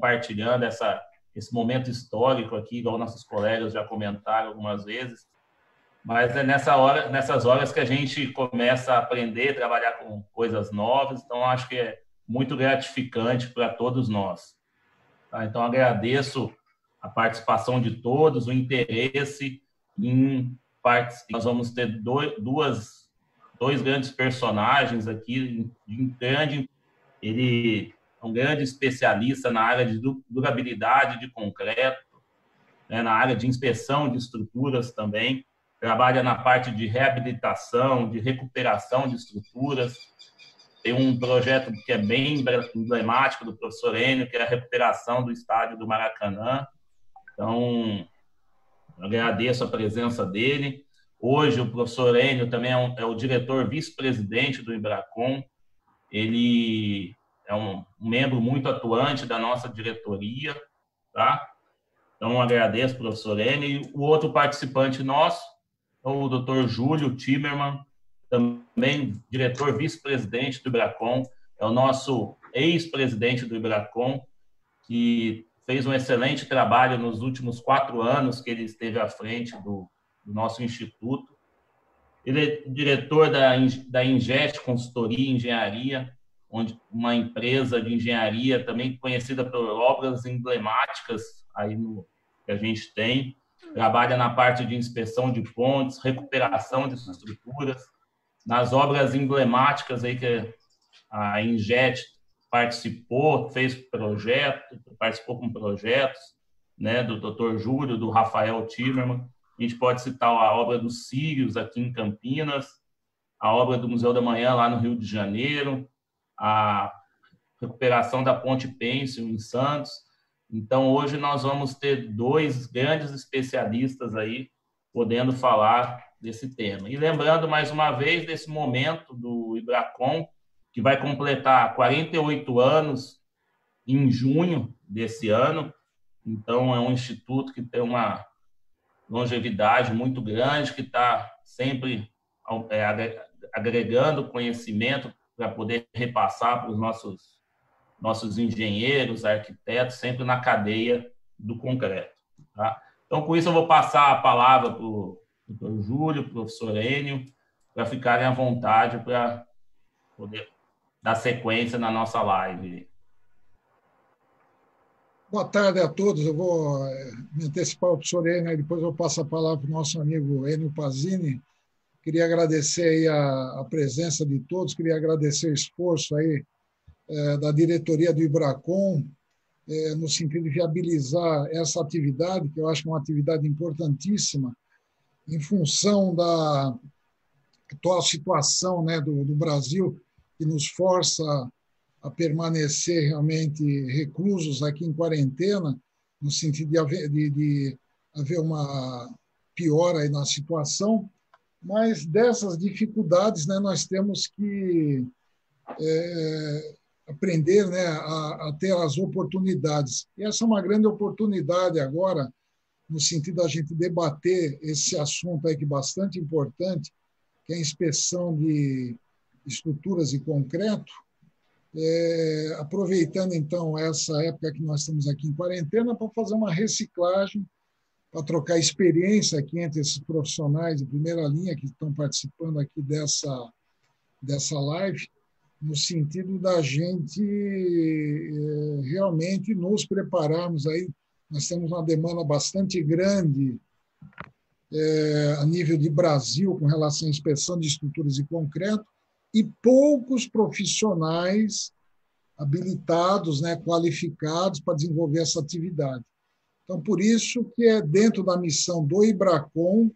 compartilhando esse momento histórico aqui, igual nossos colegas já comentaram algumas vezes. Mas é nessas horas que a gente começa a aprender, trabalhar com coisas novas. Então, acho que é muito gratificante para todos nós. Tá? Então, agradeço a participação de todos, o interesse em participar. Nós vamos ter dois grandes personagens aqui. Ele é um grande especialista na área de durabilidade de concreto, né, na área de inspeção de estruturas também. Trabalha na parte de reabilitação, de recuperação de estruturas. Tem um projeto que é bem emblemático do professor Enio, que é a recuperação do estádio do Maracanã. Então, eu agradeço a presença dele. Hoje, o professor Enio também é o diretor vice-presidente do Ibracon. Ele é um membro muito atuante da nossa diretoria, tá? Então, agradeço, professor Enio. E o outro participante nosso, o Dr. Júlio Timmermann, também diretor vice-presidente do Ibracon, é o nosso ex-presidente do Ibracon, que fez um excelente trabalho nos últimos 4 anos que ele esteve à frente do nosso instituto. Ele é diretor da Ingest Consultoria e Engenharia, uma empresa de engenharia também conhecida por obras emblemáticas aí que a gente tem. Trabalha na parte de inspeção de pontes, recuperação de estruturas, nas obras emblemáticas aí que a Ingest participou com projetos, né, do Dr. Júlio, do Rafael Timmermann. A gente pode citar a obra dos Sírios aqui em Campinas, a obra do Museu da Manhã lá no Rio de Janeiro, a recuperação da Ponte Pêncil em Santos. Então, hoje nós vamos ter 2 grandes especialistas aí podendo falar desse tema. E lembrando, mais uma vez, desse momento do Ibracon, que vai completar 48 anos em junho desse ano. Então, é um instituto que tem uma longevidade muito grande, que está sempre agregando conhecimento para poder repassar para os nossos engenheiros, arquitetos, sempre na cadeia do concreto. Tá? Então, com isso, eu vou passar a palavra para o doutor Júlio, para o professor Enio, para ficarem à vontade para poder dar sequência na nossa live. Boa tarde a todos. Eu vou me antecipar ao professor Enio, depois eu passo a palavra para o nosso amigo Enio Pazini. Queria agradecer aí a presença de todos, queria agradecer o esforço aí da diretoria do Ibracon, no sentido de viabilizar essa atividade, que eu acho que é uma atividade importantíssima, em função da atual situação, né, do Brasil, que nos força a permanecer realmente reclusos aqui em quarentena, no sentido de haver uma piora aí na situação, mas dessas dificuldades, né, nós temos que aprender, né, a ter as oportunidades. E essa é uma grande oportunidade agora, no sentido da gente debater esse assunto aí que é bastante importante, que é a inspeção de estruturas e concreto, aproveitando, então, essa época que nós estamos aqui em quarentena para fazer uma reciclagem, para trocar experiência aqui entre esses profissionais de primeira linha que estão participando aqui dessa live, no sentido da gente realmente nos prepararmos aí. Nós temos uma demanda bastante grande a nível de Brasil com relação à inspeção de estruturas e concreto e poucos profissionais habilitados, né, qualificados para desenvolver essa atividade. Então, por isso que é dentro da missão do Ibracon,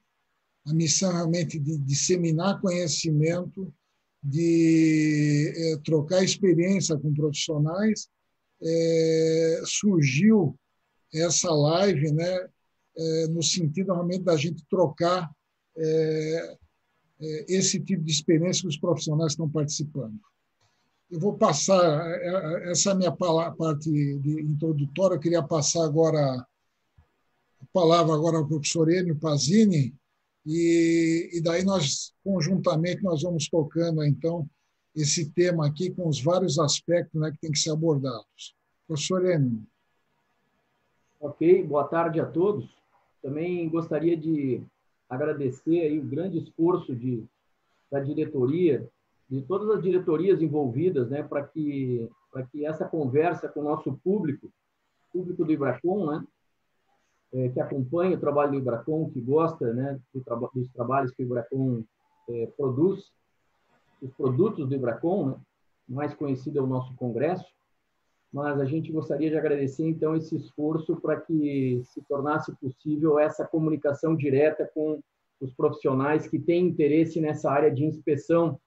a missão realmente de disseminar conhecimento, de trocar experiência com profissionais, surgiu essa live, né, no sentido realmente da gente trocar esse tipo de experiência que os profissionais estão participando. Eu vou passar, essa é a minha parte introdutória, eu queria passar agora a palavra agora ao professor Enio Pazini, e daí nós, conjuntamente, nós vamos tocando, então, esse tema aqui com os vários aspectos, né, que tem que ser abordados. Professor Enio. Ok, boa tarde a todos. Também gostaria de agradecer aí o grande esforço da diretoria, de todas as diretorias envolvidas, né, para que essa conversa com o nosso público do Ibracon, né, que acompanha o trabalho do Ibracon, que gosta, né, dos trabalhos que o Ibracon produz, os produtos do Ibracon, né, mais conhecido é o nosso congresso, mas a gente gostaria de agradecer, então, esse esforço para que se tornasse possível essa comunicação direta com os profissionais que têm interesse nessa área de inspeção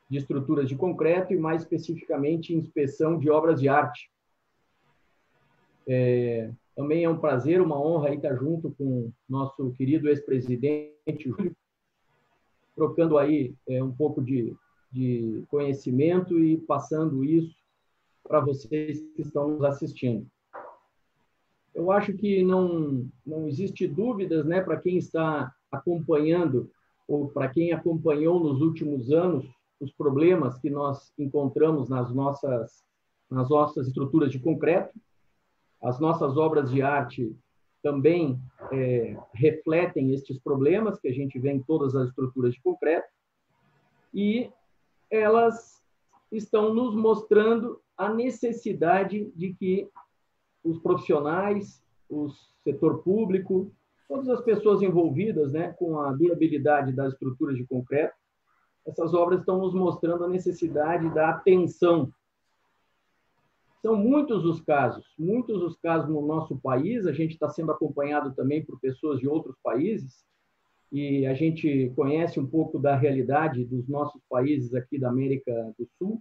de estruturas de concreto e, mais especificamente, inspeção de obras de arte. Também é um prazer, uma honra aí estar junto com nosso querido ex-presidente Júlio, trocando aí um pouco de conhecimento e passando isso para vocês que estão nos assistindo. Eu acho que não existe dúvidas, né, para quem está acompanhando ou para quem acompanhou nos últimos anos os problemas que nós encontramos nas nossas estruturas de concreto. As nossas obras de arte também refletem estes problemas que a gente vê em todas as estruturas de concreto, e elas estão nos mostrando a necessidade de que os profissionais, o setor público, todas as pessoas envolvidas, né, com a durabilidade das estruturas de concreto, essas obras estão nos mostrando a necessidade da atenção. São muitos os casos no nosso país, a gente está sendo acompanhado também por pessoas de outros países, e a gente conhece um pouco da realidade dos nossos países aqui da América do Sul,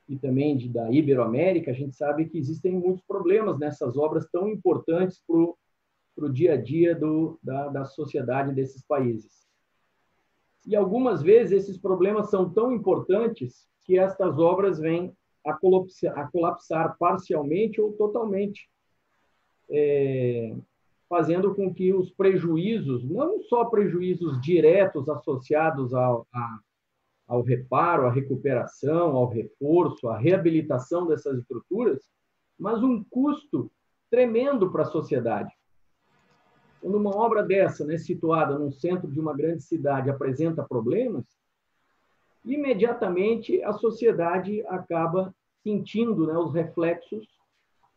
e também da Iberoamérica. A gente sabe que existem muitos problemas nessas obras tão importantes para o dia a dia da sociedade desses países. E algumas vezes esses problemas são tão importantes que estas obras vêm a colapsar parcialmente ou totalmente, fazendo com que os prejuízos, não só prejuízos diretos associados ao reparo, à recuperação, ao reforço, à reabilitação dessas estruturas, mas um custo tremendo para a sociedade. Quando uma obra dessa, né, situada no centro de uma grande cidade, apresenta problemas, imediatamente a sociedade acaba sentindo, né, os reflexos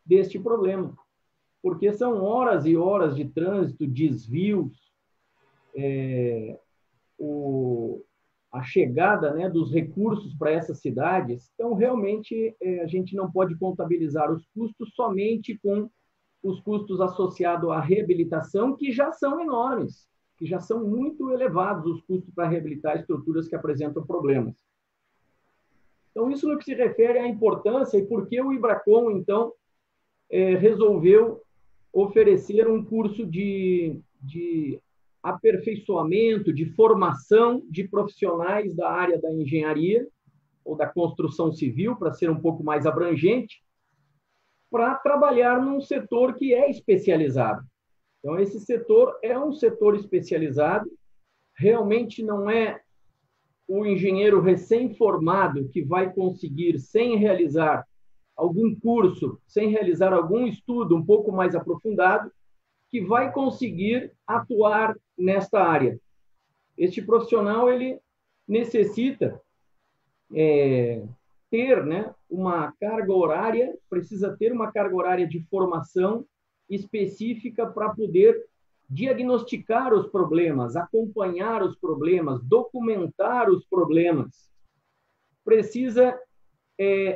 deste problema, porque são horas e horas de trânsito, desvios, a chegada, né, dos recursos para essas cidades. Então, realmente, a gente não pode contabilizar os custos somente com os custos associados à reabilitação, que já são enormes, que já são muito elevados os custos para reabilitar estruturas que apresentam problemas. Então, isso no que se refere à importância e por que o Ibracon, então, resolveu oferecer um curso de aperfeiçoamento, de formação de profissionais da área da engenharia ou da construção civil, para ser um pouco mais abrangente, para trabalhar num setor que é especializado. Então, esse setor é um setor especializado, realmente não é o engenheiro recém-formado que vai conseguir, sem realizar algum curso, sem realizar algum estudo um pouco mais aprofundado, que vai conseguir atuar nesta área. Este profissional, ele necessita ter, né, uma carga horária, precisa ter uma carga horária de formação específica para poder diagnosticar os problemas, acompanhar os problemas, documentar os problemas. Precisa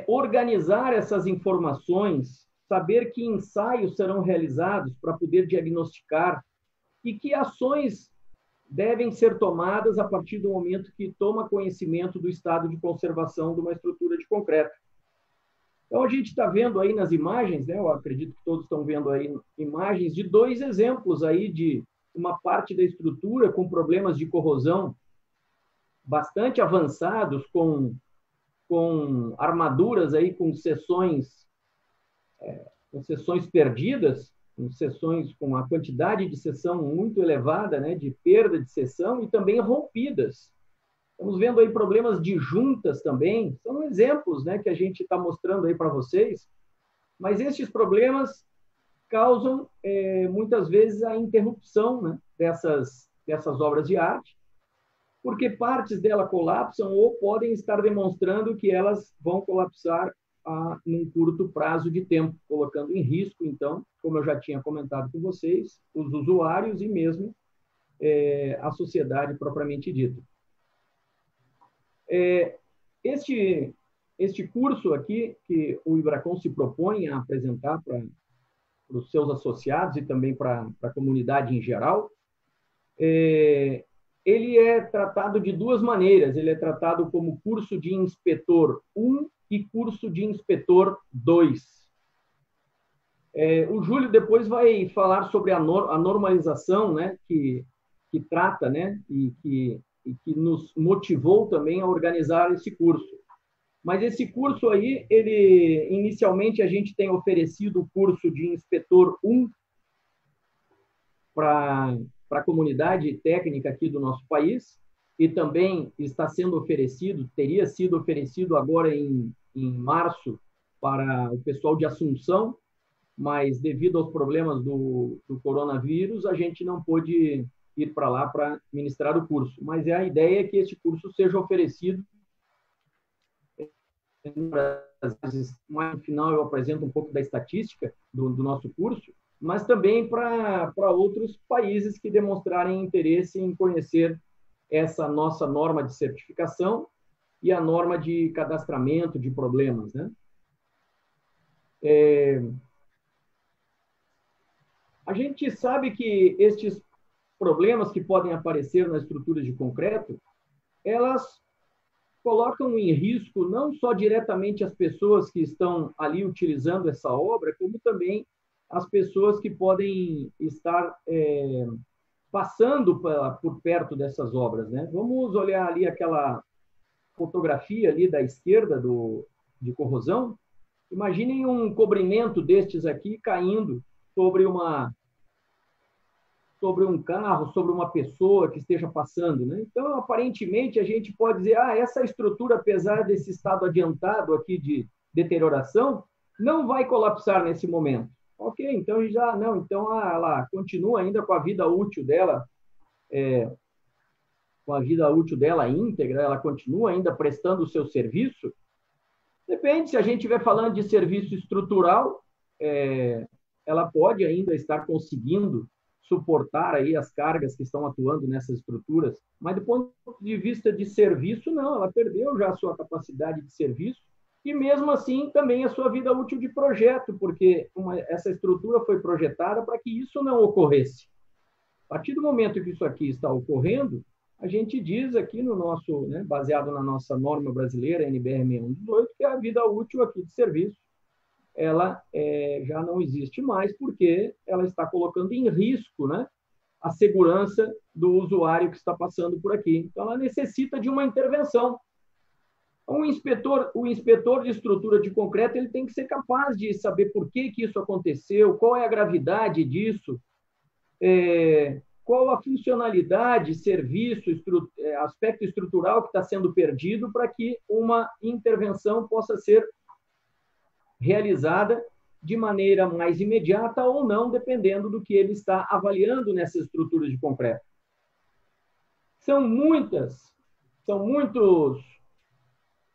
organizar essas informações, saber que ensaios serão realizados para poder diagnosticar e que ações devem ser tomadas a partir do momento que toma conhecimento do estado de conservação de uma estrutura de concreto. Então, a gente está vendo aí nas imagens, né, eu acredito que todos estão vendo aí imagens de dois exemplos aí de uma parte da estrutura com problemas de corrosão bastante avançados, com armaduras aí com seções perdidas, com seções com a quantidade de seção muito elevada, né, de perda de seção, e também rompidas. Estamos vendo aí problemas de juntas também, são exemplos, né, que a gente está mostrando aí para vocês, mas estes problemas causam, muitas vezes, a interrupção, né, dessas obras de arte, porque partes dela colapsam ou podem estar demonstrando que elas vão colapsar num curto prazo de tempo, colocando em risco, então, como eu já tinha comentado com vocês, os usuários e mesmo a sociedade propriamente dita. Este curso aqui, que o Ibracon se propõe a apresentar para os seus associados e também para a comunidade em geral, ele é tratado de duas maneiras. Ele é tratado como curso de inspetor 1 e curso de inspetor 2. O Júlio depois vai falar sobre a normalização, né, que trata, né, e que nos motivou também a organizar esse curso. Mas esse curso aí, inicialmente a gente tem oferecido o curso de inspetor 1 para a comunidade técnica aqui do nosso país, e também está sendo oferecido, teria sido oferecido agora em março para o pessoal de Assunção, mas devido aos problemas do coronavírus, a gente não pôde ir para lá para ministrar o curso. Mas a ideia é que este curso seja oferecido. Mais no final eu apresento um pouco da estatística do nosso curso, mas também para outros países que demonstrarem interesse em conhecer essa nossa norma de certificação e a norma de cadastramento de problemas, né? A gente sabe que estes problemas que podem aparecer nas estruturas de concreto, elas colocam em risco não só diretamente as pessoas que estão ali utilizando essa obra, como também as pessoas que podem estar passando por perto dessas obras, né? Vamos olhar ali aquela fotografia ali da esquerda de corrosão. Imaginem um cobrimento destes aqui caindo sobre um carro, sobre uma pessoa que esteja passando, né? Então, aparentemente, a gente pode dizer, essa estrutura, apesar desse estado adiantado aqui de deterioração, não vai colapsar nesse momento. Ok, então ela continua ainda com a vida útil dela, íntegra, ela continua ainda prestando o seu serviço. Depende, se a gente estiver falando de serviço estrutural, ela pode ainda estar conseguindo suportar aí as cargas que estão atuando nessas estruturas, mas do ponto de vista de serviço, não, ela perdeu já a sua capacidade de serviço e mesmo assim também a sua vida útil de projeto, porque essa estrutura foi projetada para que isso não ocorresse. A partir do momento que isso aqui está ocorrendo, a gente diz aqui no nosso, né, baseado na nossa norma brasileira, NBR 6118, que a vida útil aqui de serviço ela já não existe mais, porque ela está colocando em risco, né, a segurança do usuário que está passando por aqui. Então, ela necessita de uma intervenção. O inspetor de estrutura de concreto ele tem que ser capaz de saber por que isso aconteceu, qual é a gravidade disso, qual a funcionalidade, serviço, aspecto estrutural que está sendo perdido para que uma intervenção possa ser realizada de maneira mais imediata ou não, dependendo do que ele está avaliando nessas estruturas de concreto. São muitas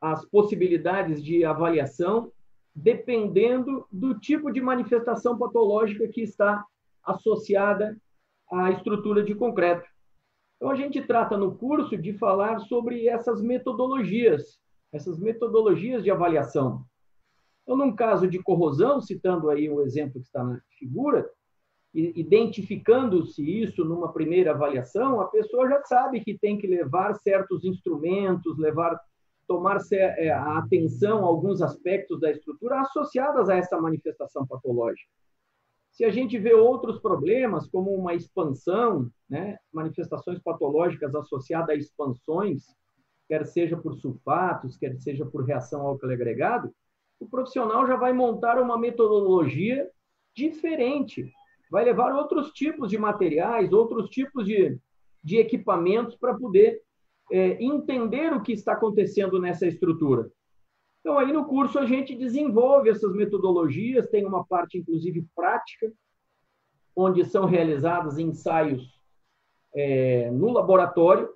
as possibilidades de avaliação, dependendo do tipo de manifestação patológica que está associada à estrutura de concreto. Então, a gente trata no curso de falar sobre essas metodologias de avaliação. Então, num caso de corrosão, citando aí o exemplo que está na figura, identificando-se isso numa primeira avaliação, a pessoa já sabe que tem que levar certos instrumentos, tomar a atenção a alguns aspectos da estrutura associados a essa manifestação patológica. Se a gente vê outros problemas, como uma expansão, né, manifestações patológicas associadas a expansões, quer seja por sulfatos, quer seja por reação álcool agregado, o profissional já vai montar uma metodologia diferente, vai levar outros tipos de materiais, outros tipos de equipamentos para poder entender o que está acontecendo nessa estrutura. Então, aí no curso a gente desenvolve essas metodologias, tem uma parte, inclusive, prática, onde são realizados ensaios no laboratório,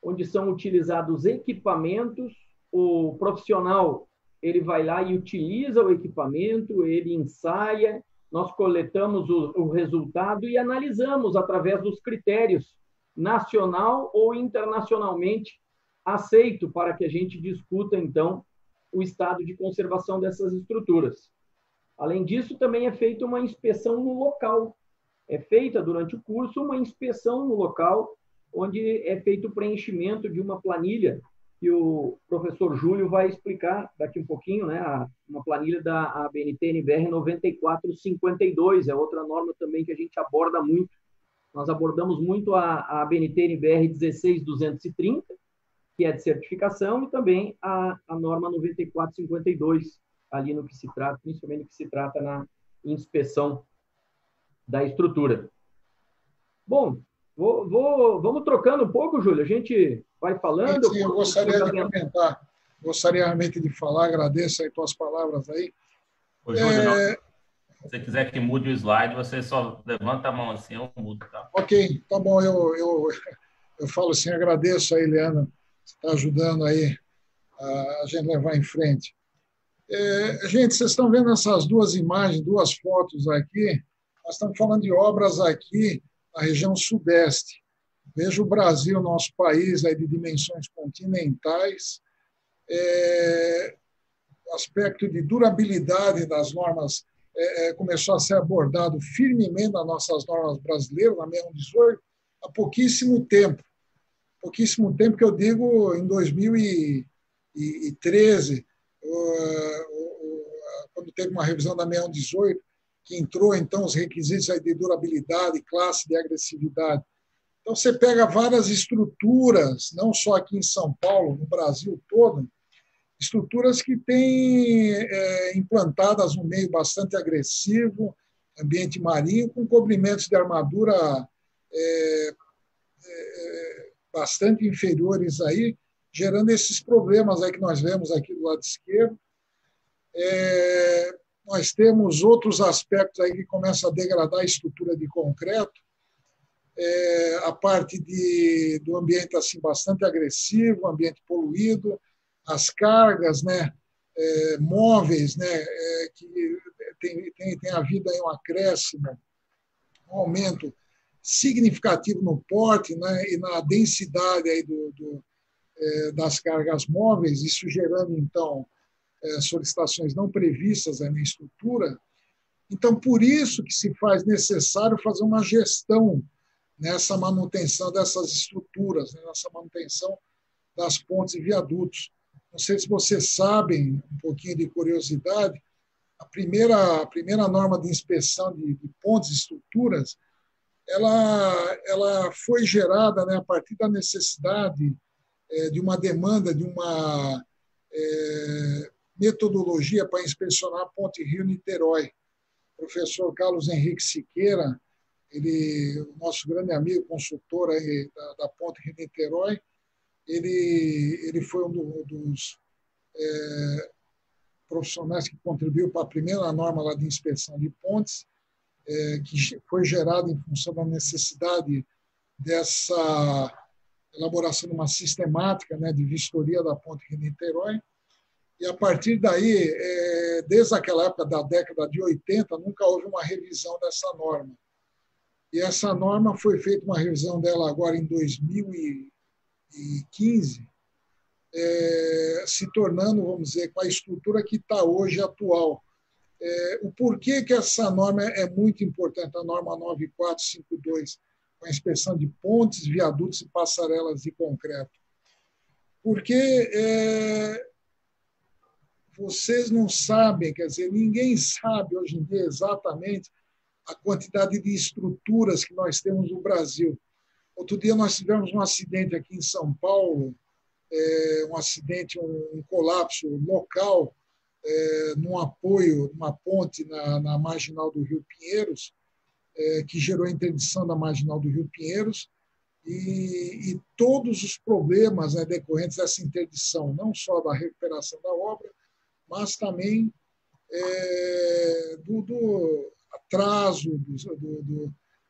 onde são utilizados equipamentos, o profissional ele vai lá e utiliza o equipamento, ele ensaia, nós coletamos o resultado e analisamos através dos critérios nacional ou internacionalmente aceito para que a gente discuta, então, o estado de conservação dessas estruturas. Além disso, também é feita uma inspeção no local. É feita, durante o curso, uma inspeção no local, onde é feito o preenchimento de uma planilha, que o professor Júlio vai explicar daqui um pouquinho, né? Uma planilha da ABNT-NBR 9452, é outra norma também que a gente aborda muito. Nós abordamos muito a ABNT-NBR 16230, que é de certificação, e também a norma 9452, ali no que se trata, principalmente no que se trata na inspeção da estrutura. Bom, vamos trocando um pouco, Júlio, a gente vai falando. Sim, eu gostaria de comentar, gostaria realmente de falar, agradeço aí tuas palavras aí. Ô, Júlio, se você quiser que mude o slide, você só levanta a mão assim, eu mudo, tá? Ok, tá bom, eu falo assim, agradeço aí, Leandro, você está ajudando aí a gente levar em frente. Gente, vocês estão vendo essas duas imagens, duas fotos aqui, nós estamos falando de obras aqui na região sudeste. Veja o Brasil, nosso país, aí de dimensões continentais, o aspecto de durabilidade das normas começou a ser abordado firmemente nas nossas normas brasileiras, na 618, há pouquíssimo tempo. Pouquíssimo tempo que eu digo em 2013, quando teve uma revisão da 618, que entrou, então, os requisitos aí de durabilidade, classe de agressividade. Então, você pega várias estruturas, não só aqui em São Paulo, no Brasil todo, estruturas que têm implantadas um meio bastante agressivo, ambiente marinho, com cobrimentos de armadura bastante inferiores aí, gerando esses problemas aí que nós vemos aqui do lado esquerdo. Nós temos outros aspectos aí que começam a degradar a estrutura de concreto, a parte do ambiente assim bastante agressivo, ambiente poluído, as cargas, né, móveis, né, que tem havido aí um acréscimo, um aumento significativo no porte, né, e na densidade aí das cargas móveis, isso gerando, então, solicitações não previstas aí na estrutura. Então, por isso que se faz necessário fazer uma gestão nessa manutenção dessas estruturas, né, nessa manutenção das pontes e viadutos. Não sei se vocês sabem, um pouquinho de curiosidade, a primeira norma de inspeção de pontes e estruturas, ela foi gerada, né, a partir da necessidade de uma demanda, de uma metodologia para inspecionar a Ponte Rio-Niterói. O professor Carlos Henrique Siqueira, o nosso grande amigo, consultor aí da Ponte Rio-Niterói, ele foi um dos profissionais que contribuiu para a primeira norma lá de inspeção de pontes, que foi gerada em função da necessidade dessa elaboração de uma sistemática, né, de vistoria da Ponte Rio-Niterói. E, a partir daí, desde aquela época da década de 80, nunca houve uma revisão dessa norma. E essa norma foi feita uma revisão dela agora em 2015, se tornando, vamos dizer, com a estrutura que está hoje atual. O porquê que essa norma é muito importante, a norma 9452, com a inspeção de pontes, viadutos e passarelas de concreto. Porque vocês não sabem, quer dizer, ninguém sabe hoje em dia exatamente a quantidade de estruturas que nós temos no Brasil. Outro dia nós tivemos um acidente aqui em São Paulo, um acidente, um colapso local, num apoio, numa ponte na marginal do Rio Pinheiros, que gerou a interdição da marginal do Rio Pinheiros, e todos os problemas, né, decorrentes dessa interdição, não só da recuperação da obra, mas também do atraso,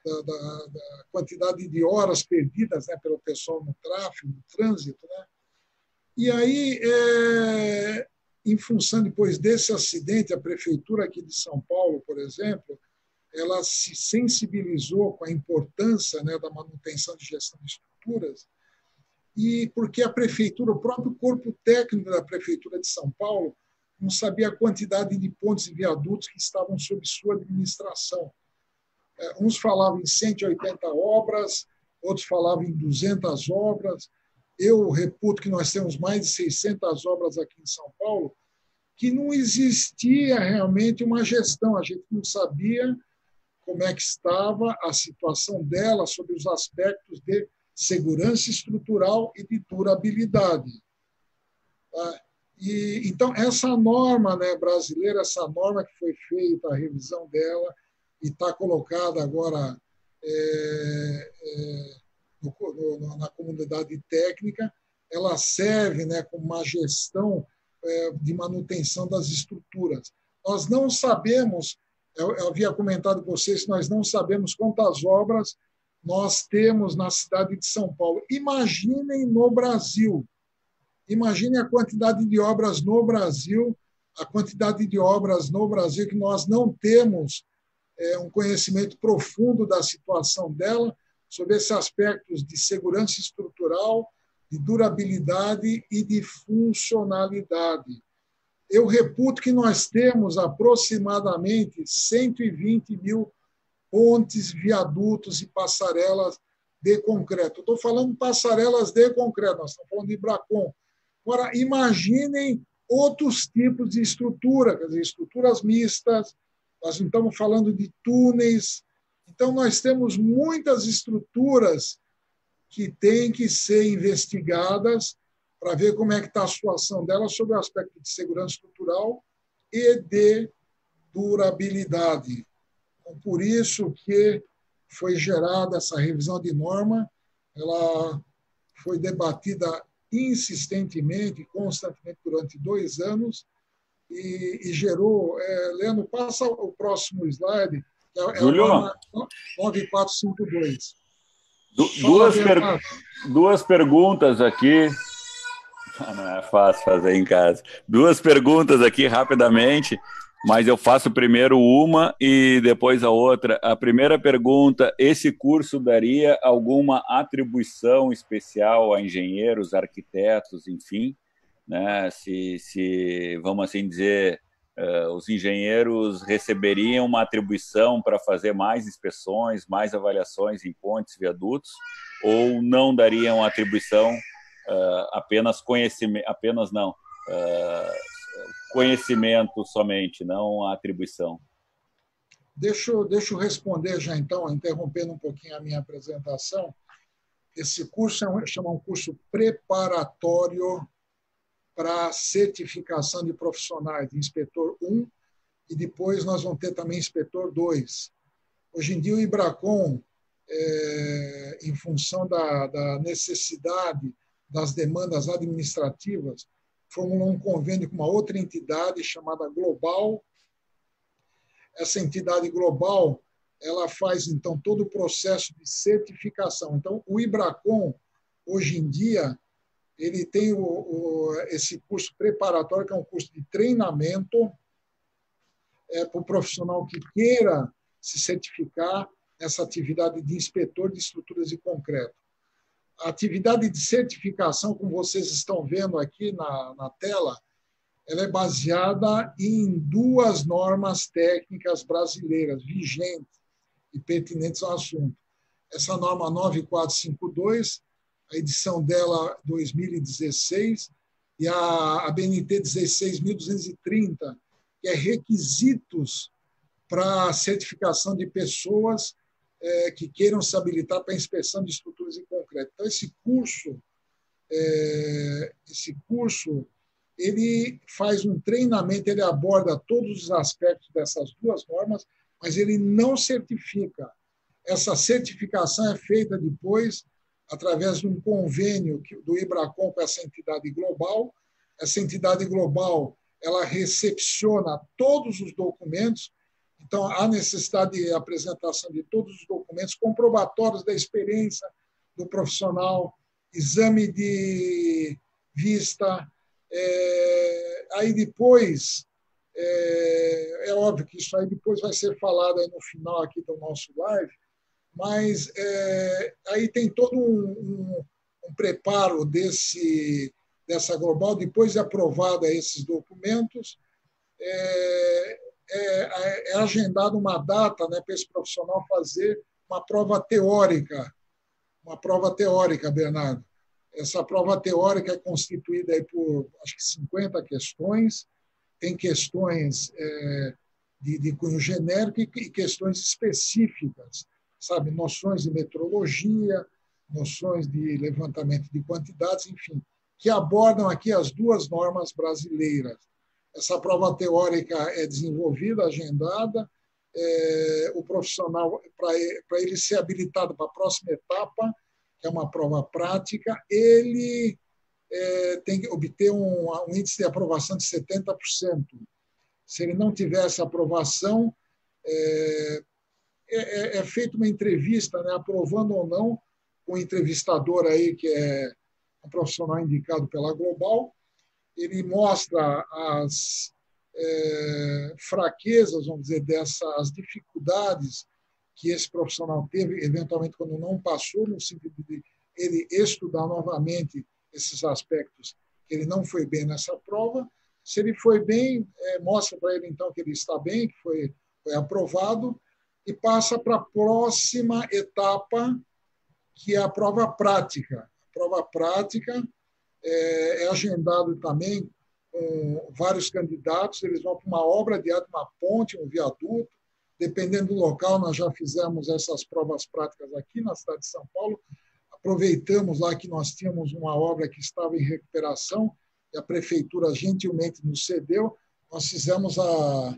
da quantidade de horas perdidas, né, pelo pessoal no tráfego, no trânsito, né? E aí, em função depois desse acidente, a prefeitura aqui de São Paulo, por exemplo, ela se sensibilizou com a importância, né, da manutenção de gestão de estruturas, e porque a prefeitura, o próprio corpo técnico da prefeitura de São Paulo, não sabia a quantidade de pontes e viadutos que estavam sob sua administração. Uns falavam em 180 obras, outros falavam em 200 obras. Eu reputo que nós temos mais de 600 obras aqui em São Paulo, que não existia realmente uma gestão, a gente não sabia como é que estava a situação dela sobre os aspectos de segurança estrutural e de durabilidade. E, então, essa norma, né, brasileira, essa norma que foi feita, a revisão dela, e está colocada agora na comunidade técnica, ela serve, né, como uma gestão de manutenção das estruturas. Nós não sabemos, eu havia comentado com vocês, nós não sabemos quantas obras nós temos na cidade de São Paulo. Imaginem no Brasil. Imaginem a quantidade de obras no Brasil, que nós não temos um conhecimento profundo da situação dela, sobre esses aspectos de segurança estrutural, de durabilidade e de funcionalidade. Eu reputo que nós temos aproximadamente 120 mil pontes, viadutos e passarelas de concreto. Estou falando passarelas de concreto, nós estamos falando de Ibracon. Agora, imaginem outros tipos de estrutura, quer dizer, estruturas mistas, nós não estamos falando de túneis. Então, nós temos muitas estruturas que têm que ser investigadas para ver como é que está a situação delas sobre o aspecto de segurança estrutural e de durabilidade. Então, por isso que foi gerada essa revisão de norma, ela foi debatida insistentemente, constantemente durante 2 anos e gerou... Leandro, passa o próximo slide, que é Júlio, a norma 9452. Duas perguntas aqui. Não é fácil fazer em casa. 2 perguntas aqui rapidamente, mas eu faço primeiro uma e depois a outra. A primeira pergunta: esse curso daria alguma atribuição especial a engenheiros, arquitetos, enfim, né? Se vamos assim dizer, os engenheiros receberiam uma atribuição para fazer mais inspeções, mais avaliações em pontes, viadutos, ou não dariam atribuição, apenas conhecimento, conhecimento somente, não a atribuição? Deixa eu responder já, então, interrompendo um pouquinho a minha apresentação. Esse curso chama um curso preparatório para certificação de profissionais, de inspetor 1, e depois nós vamos ter também inspetor 2. Hoje em dia, o Ibracon, em função da necessidade das demandas administrativas, formulou um convênio com uma outra entidade chamada Global. Essa entidade Global, ela faz, então, todo o processo de certificação. Então, o Ibracon, hoje em dia, ele tem esse curso preparatório, que é um curso de treinamento para o profissional que queira se certificar nessa atividade de inspetor de estruturas de concreto. A atividade de certificação, como vocês estão vendo aqui na tela, ela é baseada em 2 normas técnicas brasileiras vigentes e pertinentes ao assunto. Essa norma 9452, a edição dela 2016, e a BNT 16.230, que é requisitos para certificação de pessoas que queiram se habilitar para inspeção de estruturas em concreto. Então, esse curso ele faz um treinamento, ele aborda todos os aspectos dessas 2 normas, mas ele não certifica. Essa certificação é feita depois através de um convênio do Ibracon com essa entidade global. Essa entidade global ela recepciona todos os documentos, então há necessidade de apresentação de todos os documentos, comprobatórios da experiência do profissional, exame de vista, aí depois, é óbvio que isso aí depois vai ser falado aí no final aqui do nosso live, mas aí tem todo um preparo dessa global, depois de aprovado esses documentos, é agendada uma data, né, para esse profissional fazer uma prova teórica, Bernardo. Essa prova teórica é constituída aí por, acho que 50 questões, tem questões de cunho genérico e questões específicas, sabe, noções de metrologia, noções de levantamento de quantidades, enfim, que abordam aqui as duas normas brasileiras. Essa prova teórica é desenvolvida, agendada, o profissional, para ele ser habilitado para a próxima etapa, que é uma prova prática, ele tem que obter um índice de aprovação de 70%. Se ele não tiver essa aprovação, é feita uma entrevista, né, aprovando ou não, com o entrevistador aí, que é um profissional indicado pela Global. Ele mostra as fraquezas, vamos dizer, as dificuldades que esse profissional teve, eventualmente, quando não passou, no sentido de ele estudar novamente esses aspectos que ele não foi bem nessa prova. Se ele foi bem, mostra para ele, então, que ele está bem, que foi aprovado, e passa para a próxima etapa, que é a prova prática. A prova prática é agendado também com vários candidatos, eles vão para uma obra de arte, uma ponte, um viaduto, dependendo do local. Nós já fizemos essas provas práticas aqui na cidade de São Paulo, aproveitamos lá que nós tínhamos uma obra que estava em recuperação e a prefeitura gentilmente nos cedeu, nós fizemos a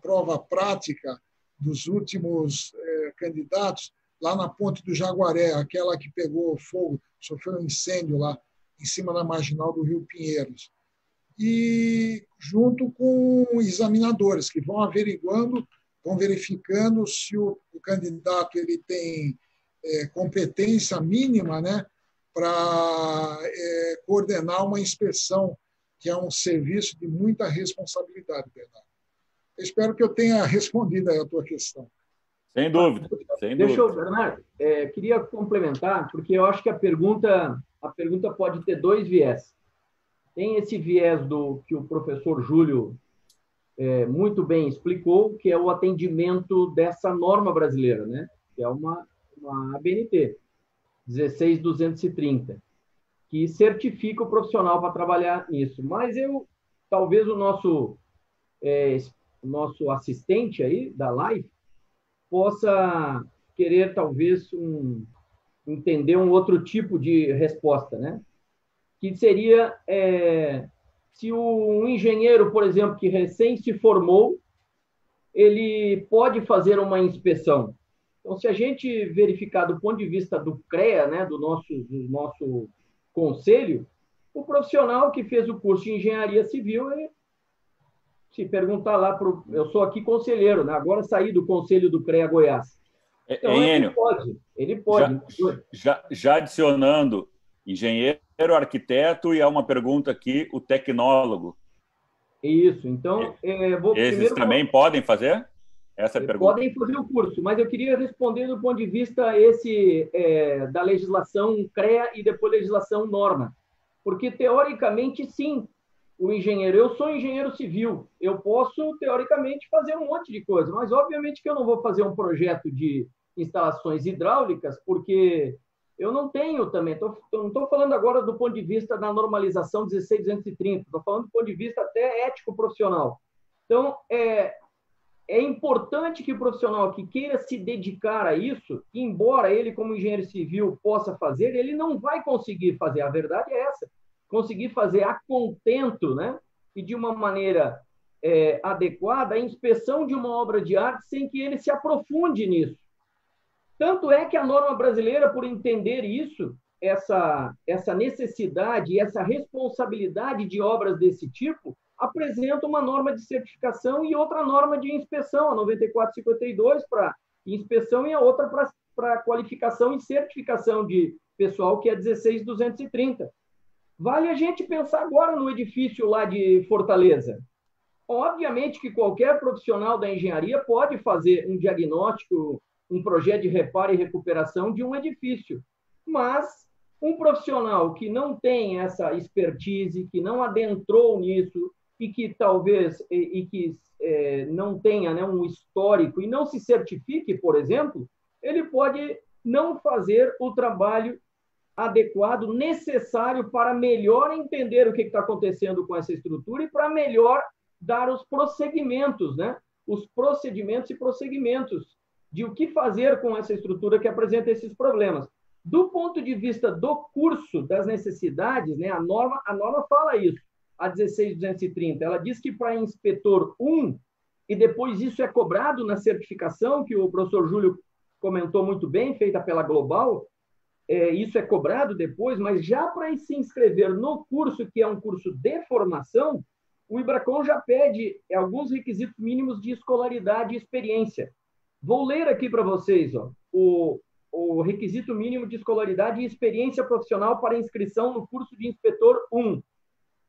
prova prática dos últimos candidatos lá na Ponte do Jaguaré, aquela que pegou fogo, sofreu um incêndio lá em cima da marginal do Rio Pinheiros. E junto com examinadores que vão averiguando, vão verificando se o candidato ele tem competência mínima, né, para coordenar uma inspeção, que é um serviço de muita responsabilidade, Bernardo. Eu espero que eu tenha respondido a tua questão. Sem dúvida, sem dúvida. Deixa eu, Bernardo, queria complementar, porque eu acho que a pergunta pode ter dois viés. Tem esse viés que o professor Júlio muito bem explicou, que é o atendimento dessa norma brasileira, né? Que é uma ABNT, 16230, que certifica o profissional para trabalhar nisso. Mas talvez o nosso assistente aí da live possa querer, talvez, entender um outro tipo de resposta, né? Que seria se um engenheiro, por exemplo, que recém se formou, ele pode fazer uma inspeção. Então, se a gente verificar do ponto de vista do CREA, né, do nosso conselho, o profissional que fez o curso de engenharia civil, se perguntar lá, eu sou aqui conselheiro, né? Agora saí do conselho do CREA Goiás. Então, ele pode. Já adicionando engenheiro, arquiteto, e há uma pergunta aqui, o tecnólogo. Então, esses também podem fazer? Essa é a pergunta. Podem fazer o curso, mas eu queria responder do ponto de vista da legislação CREA e depois legislação norma. Porque, teoricamente, sim, eu sou engenheiro civil, eu posso, teoricamente, fazer um monte de coisa, mas, obviamente, que eu não vou fazer um projeto de instalações hidráulicas, porque eu não tenho também, não estou falando agora do ponto de vista da normalização 16230, estou falando do ponto de vista até ético-profissional. Então, é importante que o profissional que queira se dedicar a isso, embora ele, como engenheiro civil, possa fazer, ele não vai conseguir fazer, a verdade é essa, conseguir fazer a contento, né, e de uma maneira adequada a inspeção de uma obra de arte sem que ele se aprofunde nisso. Tanto é que a norma brasileira, por entender isso, essa necessidade e essa responsabilidade de obras desse tipo apresenta uma norma de certificação e outra norma de inspeção, a 9452 para inspeção e a outra para qualificação e certificação de pessoal, que é 16230. Vale a gente pensar agora no edifício lá de Fortaleza. Obviamente que qualquer profissional da engenharia pode fazer um diagnóstico, um projeto de reparo e recuperação de um edifício, mas um profissional que não tem essa expertise, que não adentrou nisso e que talvez não tenha, né, um histórico e não se certifique, por exemplo, ele pode não fazer o trabalho adequado, necessário para melhor entender o que está acontecendo com essa estrutura e para melhor dar os prosseguimentos, né? Os procedimentos e prosseguimentos de o que fazer com essa estrutura que apresenta esses problemas. Do ponto de vista do curso, das necessidades, né, a norma fala isso, a 16230, ela diz que para inspetor 1, e depois isso é cobrado na certificação, que o professor Júlio comentou muito bem, feita pela Global, isso é cobrado depois, mas já para se inscrever no curso, que é um curso de formação, o IBRACON já pede alguns requisitos mínimos de escolaridade e experiência. Vou ler aqui para vocês, ó, o requisito mínimo de escolaridade e experiência profissional para inscrição no curso de inspetor 1.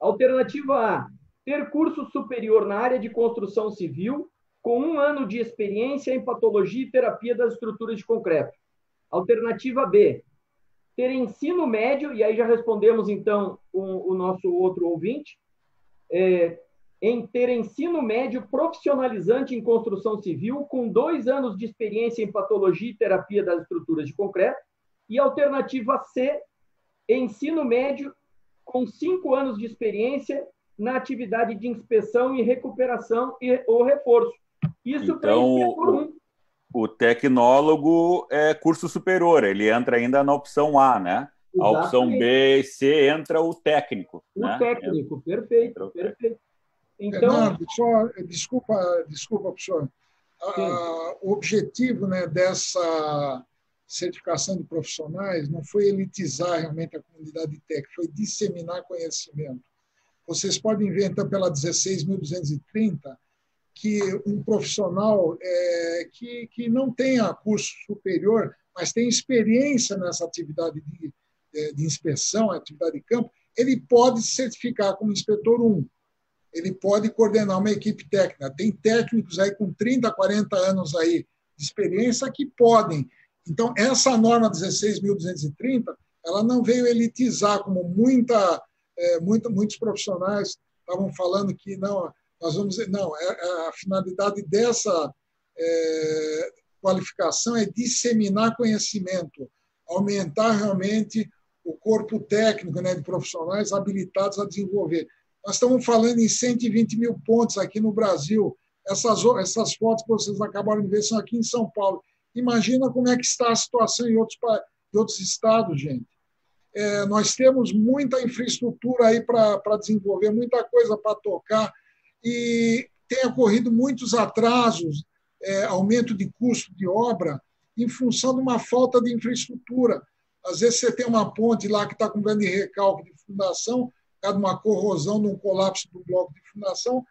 Alternativa A, ter curso superior na área de construção civil, com 1 ano de experiência em patologia e terapia das estruturas de concreto. Alternativa B, ter ensino médio, e aí já respondemos, então, o nosso outro ouvinte, em ter ensino médio profissionalizante em construção civil, com 2 anos de experiência em patologia e terapia das estruturas de concreto. E alternativa C, ensino médio com 5 anos de experiência na atividade de inspeção e recuperação ou reforço. Isso para inspetor 1. O tecnólogo é curso superior, ele entra ainda na opção A, né? Exatamente. A opção B e C entra o técnico. O técnico, perfeito. Então, desculpa, professor. O objetivo, né, dessa certificação de profissionais não foi elitizar realmente a comunidade técnica, foi disseminar conhecimento. Vocês podem ver, então, pela 16.230, que um profissional que não tenha curso superior, mas tem experiência nessa atividade de inspeção, atividade de campo, ele pode se certificar como inspetor 1. Ele pode coordenar uma equipe técnica. Tem técnicos aí com 30, 40 anos aí de experiência que podem. Então, essa norma 16.230, ela não veio elitizar, como muitos profissionais estavam falando que não, nós vamos... Não, a finalidade dessa qualificação é disseminar conhecimento, aumentar realmente o corpo técnico, né, de profissionais habilitados a desenvolver. Nós estamos falando em 120 mil pontos aqui no Brasil. Essas fotos que vocês acabaram de ver são aqui em São Paulo. Imagina como é que está a situação em outros estados, gente. Nós temos muita infraestrutura aí para desenvolver, muita coisa para tocar, e tem ocorrido muitos atrasos, aumento de custo de obra, em função de uma falta de infraestrutura. Às vezes você tem uma ponte lá que está com grande recalque de fundação, por causa de uma corrosão, de um colapso do bloco de fundação,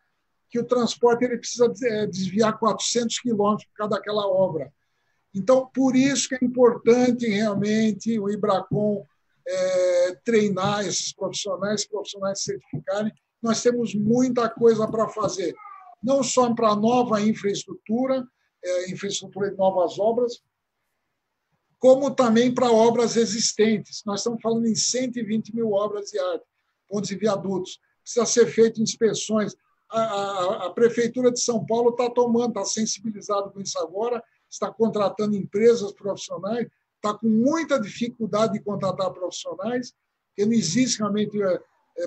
que o transporte ele precisa desviar 400 quilômetros por causa daquela obra. Então, por isso que é importante realmente o IBRACON treinar esses profissionais se certificarem. Nós temos muita coisa para fazer, não só para a nova infraestrutura de novas obras, como também para obras existentes. Nós estamos falando em 120 mil obras de arte, pontes e viadutos. Precisa ser feito inspeções. A Prefeitura de São Paulo está sensibilizado com isso agora, está contratando empresas profissionais, está com muita dificuldade de contratar profissionais, porque não existe realmente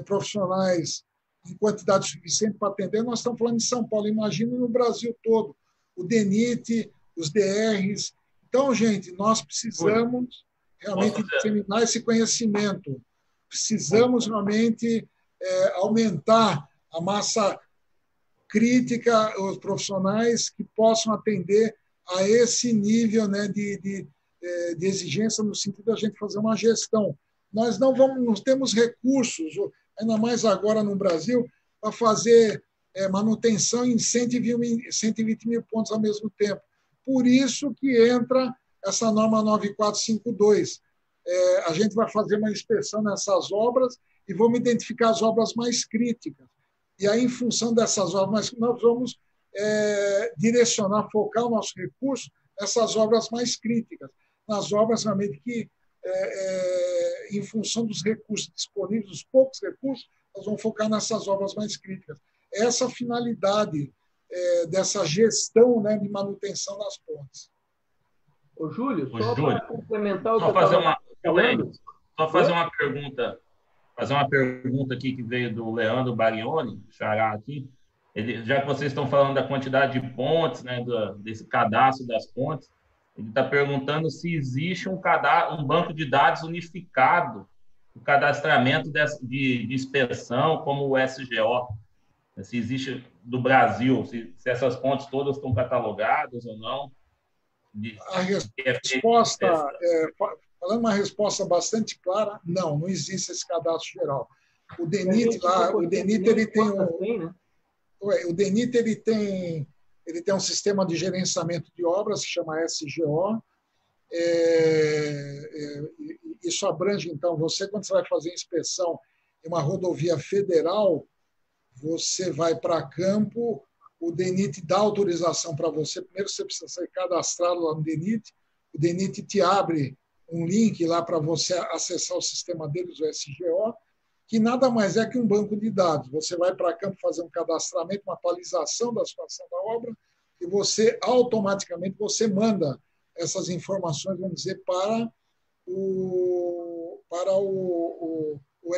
profissionais em quantidade suficiente para atender. Nós estamos falando de São Paulo, imagina no Brasil todo, o DENIT, os DRs. Então, gente, nós precisamos realmente disseminar esse conhecimento. Precisamos realmente aumentar a massa crítica, os profissionais que possam atender a esse nível, né, de exigência, no sentido de a gente fazer uma gestão. nós não temos recursos, ainda mais agora no Brasil, para fazer manutenção em 120 mil pontos ao mesmo tempo. Por isso que entra essa norma 9452. A gente vai fazer uma inspeção nessas obras e vamos identificar as obras mais críticas. E aí, em função dessas obras, nós vamos direcionar, focar o nosso recurso nessas obras mais críticas, nas obras realmente que, em função dos recursos disponíveis, dos poucos recursos, nós vamos focar nessas obras mais críticas. Essa é a finalidade dessa gestão, né, de manutenção das pontes. Ô, Júlio, só para complementar o que eu estava falando... Só fazer uma pergunta aqui que veio do Leandro Barioni, xará aqui. Já que vocês estão falando da quantidade de pontes, né, desse cadastro das pontes, ele está perguntando se existe um banco de dados unificado, o cadastramento de inspeção, como o SGO, se existe do Brasil, se essas pontes todas estão catalogadas ou não. A resposta, falando uma resposta bastante clara, não existe esse cadastro geral. O DENIT lá, o DENIT ele tem o DENIT ele tem um sistema de gerenciamento de obras que chama SGO. Isso abrange, então, quando você vai fazer inspeção em uma rodovia federal, você vai para campo, o DENIT dá autorização para você. Primeiro você precisa ser cadastrado lá no DENIT, o DENIT te abre um link lá para você acessar o sistema deles, o SGO, que nada mais é que um banco de dados. Você vai para campo fazer um cadastramento, uma atualização da situação da obra, e você automaticamente manda essas informações, vamos dizer, para o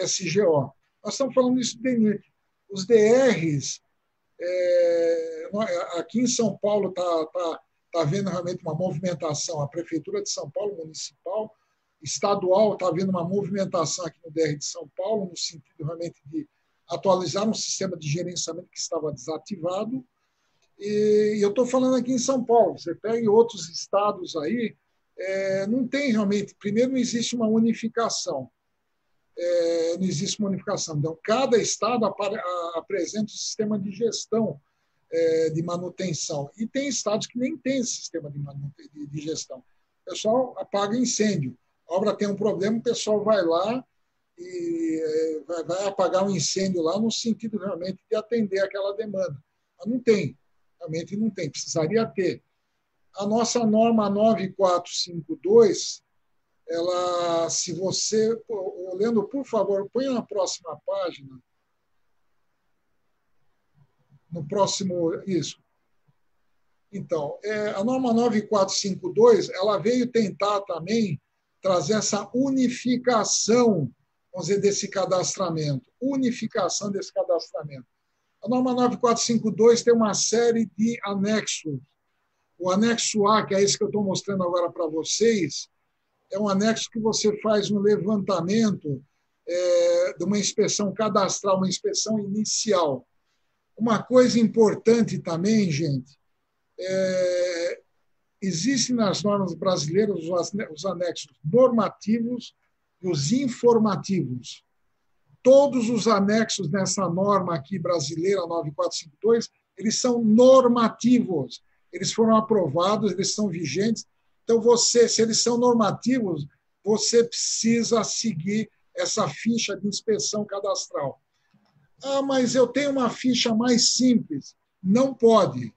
SGO. Nós estamos falando isso do DENIT. Os DRs, aqui em São Paulo está havendo realmente uma movimentação, a Prefeitura de São Paulo, municipal, estadual, está havendo uma movimentação aqui no DR de São Paulo, no sentido realmente de atualizar um sistema de gerenciamento que estava desativado. E eu estou falando aqui em São Paulo, você pega em outros estados aí, não tem realmente, primeiro não existe uma unificação. Não existe uma unificação. Então, cada estado apresenta um sistema de gestão de manutenção. E tem estados que nem tem esse sistema de gestão. O pessoal apaga incêndio. A obra tem um problema, o pessoal vai lá e vai apagar um incêndio lá no sentido realmente de atender aquela demanda. Mas não tem. Realmente não tem. Precisaria ter. A nossa norma 9452, ela, se você... Leandro, por favor, põe na próxima página. No próximo... Isso. Então, a norma 9452, ela veio tentar também trazer essa unificação, vamos dizer, desse cadastramento. Unificação desse cadastramento. A norma 9452 tem uma série de anexos. O anexo A, que é esse que eu estou mostrando agora para vocês, é um anexo que você faz um levantamento de uma inspeção cadastral, uma inspeção inicial. Uma coisa importante também, gente, existem nas normas brasileiras os anexos normativos e os informativos. Todos os anexos nessa norma aqui brasileira, 9452, eles são normativos. Eles foram aprovados, eles são vigentes. Então, se eles são normativos, você precisa seguir essa ficha de inspeção cadastral. Ah, mas eu tenho uma ficha mais simples. Não pode.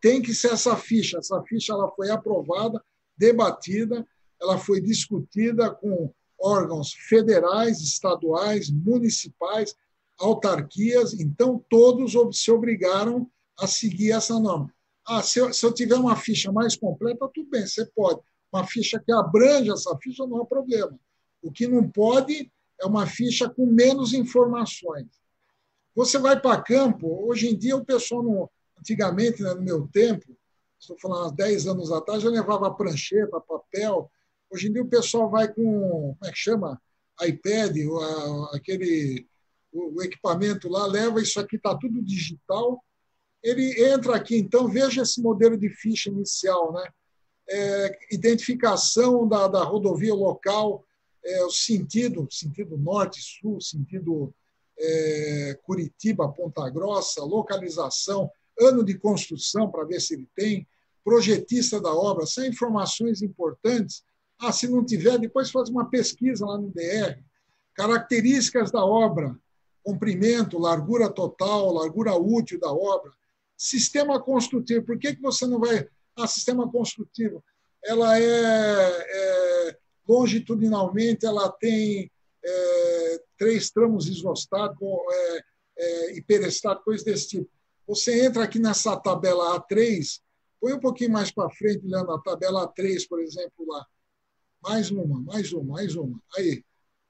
Tem que ser essa ficha. Essa ficha ela foi aprovada, debatida, ela foi discutida com órgãos federais, estaduais, municipais, autarquias. Então, todos se obrigaram a seguir essa norma. Ah, se eu tiver uma ficha mais completa, tudo bem, você pode. Uma ficha que abrange essa ficha não há problema. O que não pode é uma ficha com menos informações. Você vai para campo, hoje em dia o pessoal, antigamente, né, no meu tempo, estou falando há 10 anos atrás, eu levava prancheta, papel. Hoje em dia o pessoal vai com, como é que chama? iPad, o equipamento lá, leva isso aqui, está tudo digital. Ele entra aqui, então, veja esse modelo de ficha inicial, né? Identificação da rodovia local, o sentido norte-sul, sentido Curitiba, Ponta Grossa, localização, ano de construção, para ver se ele tem, projetista da obra, são informações importantes. Se não tiver, depois faz uma pesquisa lá no DR. Características da obra, comprimento, largura total, largura útil da obra. Sistema construtivo, por que você não vai... sistema construtivo, ela longitudinalmente, ela tem 3 tramos isostáticos, hiperestáticos, coisas desse tipo. Você entra aqui nessa tabela A3, põe um pouquinho mais para frente, Leandro, a tabela A3, por exemplo, lá. Mais uma. Aí,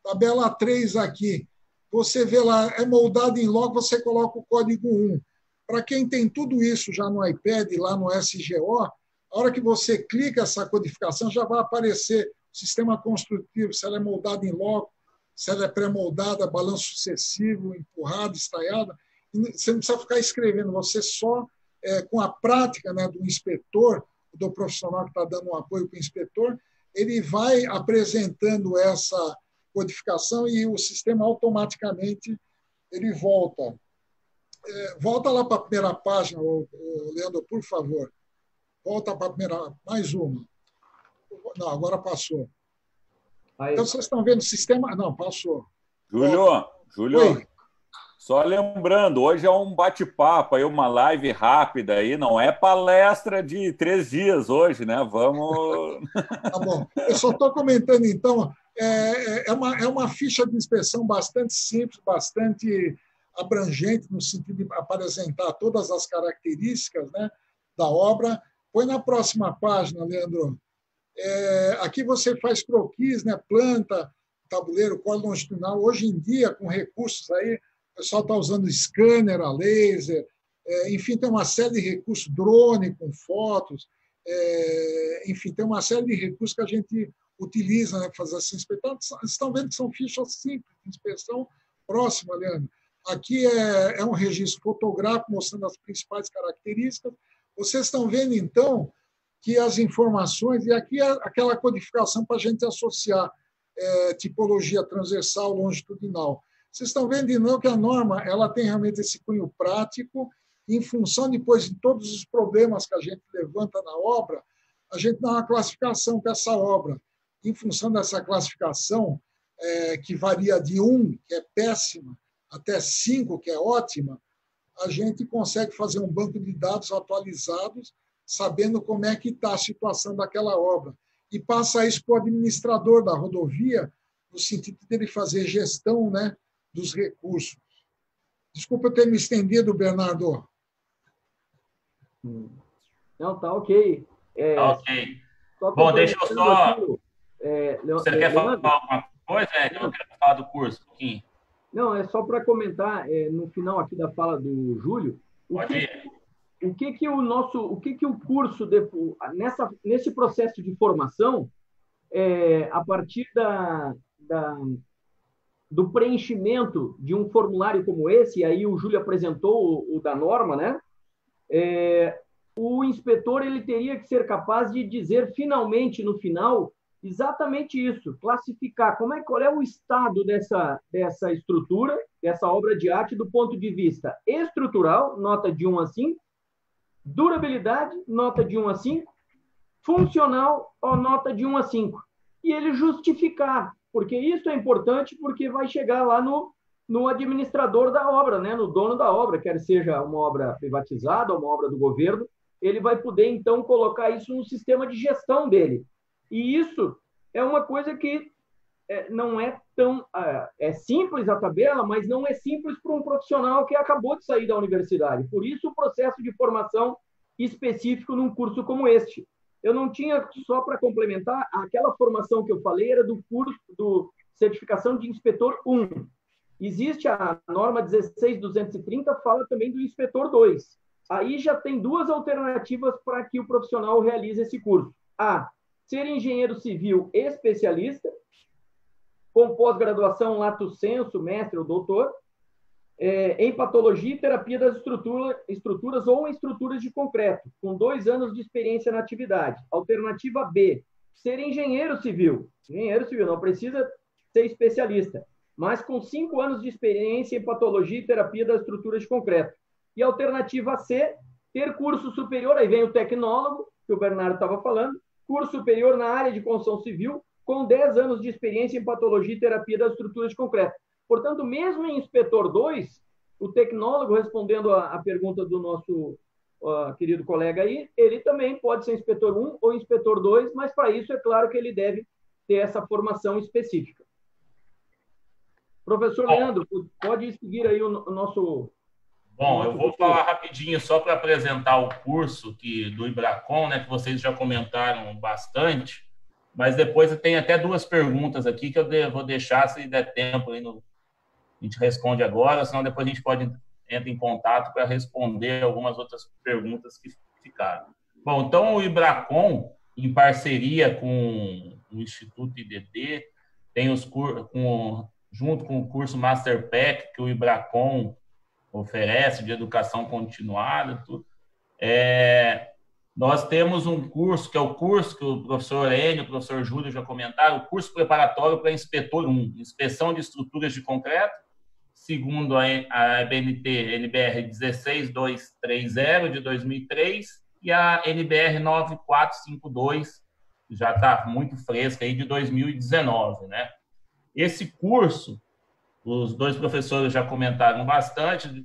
tabela A3 aqui. Você vê lá, é moldado em loco, você coloca o código 1. Para quem tem tudo isso já no iPad, lá no SGO, a hora que você clica essa codificação, já vai aparecer o sistema construtivo, se ela é moldada em loco, se ela é pré-moldada, balanço sucessivo, empurrada, estaiada. Você não precisa ficar escrevendo, você só, com a prática, né, do inspetor, do profissional que está dando um apoio para o inspetor, ele vai apresentando essa codificação e o sistema automaticamente ele volta. Volta lá para a primeira página, Leandro, por favor. Volta para a primeira, mais uma. Não, agora passou. Aí. Então, vocês estão vendo o sistema... Não, passou. Júlio, oi. Só lembrando, hoje é um bate-papo, aí uma live rápida, aí não é palestra de 3 dias hoje, né? Vamos... Tá bom. Eu só estou comentando, então, é uma ficha de inspeção bastante simples, bastante abrangente, no sentido de apresentar todas as características, né, da obra. Põe na próxima página, Leandro. Aqui você faz croquis, né, planta, tabuleiro, cor longitudinal. Hoje em dia, com recursos aí, o pessoal está usando scanner, a laser, enfim, tem uma série de recursos, drone com fotos, enfim, tem uma série de recursos que a gente utiliza, né, para fazer essa inspeção. Vocês estão vendo que são fichas simples de inspeção próxima, Leandro. Aqui é um registro fotográfico mostrando as principais características. Vocês estão vendo, então, que as informações, e aqui é aquela codificação para a gente associar tipologia transversal, longitudinal. Vocês estão vendo de novo que a norma ela tem realmente esse cunho prático, em função depois de todos os problemas que a gente levanta na obra, a gente dá uma classificação para essa obra. Em função dessa classificação, que varia de 1, que é péssima, até 5, que é ótima, a gente consegue fazer um banco de dados atualizados, sabendo como é que está a situação daquela obra. E passa isso para o administrador da rodovia, no sentido de ele fazer gestão, né, dos recursos. Desculpa eu ter me estendido, Bernardo. Não, tá ok. Tá ok. Bom, deixa eu só... Você quer falar alguma coisa? Eu quero falar do curso um pouquinho. Não, é só para comentar, no final aqui da fala do Júlio, o que o curso, nesse processo de formação, a partir do preenchimento de um formulário como esse, e aí o Júlio apresentou o da norma, né? O inspetor ele teria que ser capaz de dizer finalmente, no final, exatamente isso, classificar qual é o estado dessa estrutura, dessa obra de arte, do ponto de vista estrutural, nota de 1 a 5, durabilidade, nota de 1 a 5, funcional, nota de 1 a 5. E ele justificar, porque isso é importante, porque vai chegar lá no administrador da obra, né? No dono da obra, quer seja uma obra privatizada ou uma obra do governo, ele vai poder, então, colocar isso no sistema de gestão dele. E isso é uma coisa que não é tão... É simples a tabela, mas não é simples para um profissional que acabou de sair da universidade. Por isso, o processo de formação específico num curso como este. Eu não tinha, só para complementar, aquela formação que eu falei era do curso do certificação de inspetor 1. Existe a norma 16230, fala também do inspetor 2. Aí já tem 2 alternativas para que o profissional realize esse curso. Ser engenheiro civil especialista, com pós-graduação lato sensu, mestre ou doutor, em patologia e terapia das estruturas ou em estruturas de concreto, com 2 anos de experiência na atividade. Alternativa B, ser engenheiro civil. Engenheiro civil não precisa ser especialista, mas com 5 anos de experiência em patologia e terapia das estruturas de concreto. E a alternativa C, ter curso superior, aí vem o tecnólogo, que o Bernardo estava falando, curso superior na área de construção civil, com 10 anos de experiência em patologia e terapia das estruturas de concreto. Portanto, mesmo em inspetor 2, o tecnólogo, respondendo a pergunta do nosso querido colega aí, ele também pode ser inspetor 1 ou inspetor 2, mas para isso é claro que ele deve ter essa formação específica. Professor Leandro, pode seguir aí o nosso... Bom, eu vou falar rapidinho só para apresentar o curso do IBRACON, né, que vocês já comentaram bastante, mas depois tem até 2 perguntas aqui que eu vou deixar, se der tempo, aí a gente responde agora, senão depois a gente pode entrar em contato para responder algumas outras perguntas que ficaram. Bom, então o IBRACON, em parceria com o Instituto IDD, tem junto com o curso Master Pack que o IBRACON oferece de educação continuada, tudo. Nós temos um curso, que é o curso que o professor Enio e o professor Júlio já comentaram, o curso preparatório para inspetor 1, inspeção de estruturas de concreto, segundo a BNT NBR 16230 de 2003 e a NBR 9452, que já está muito fresca, aí, de 2019, né? Esse curso, os 2 professores já comentaram bastante,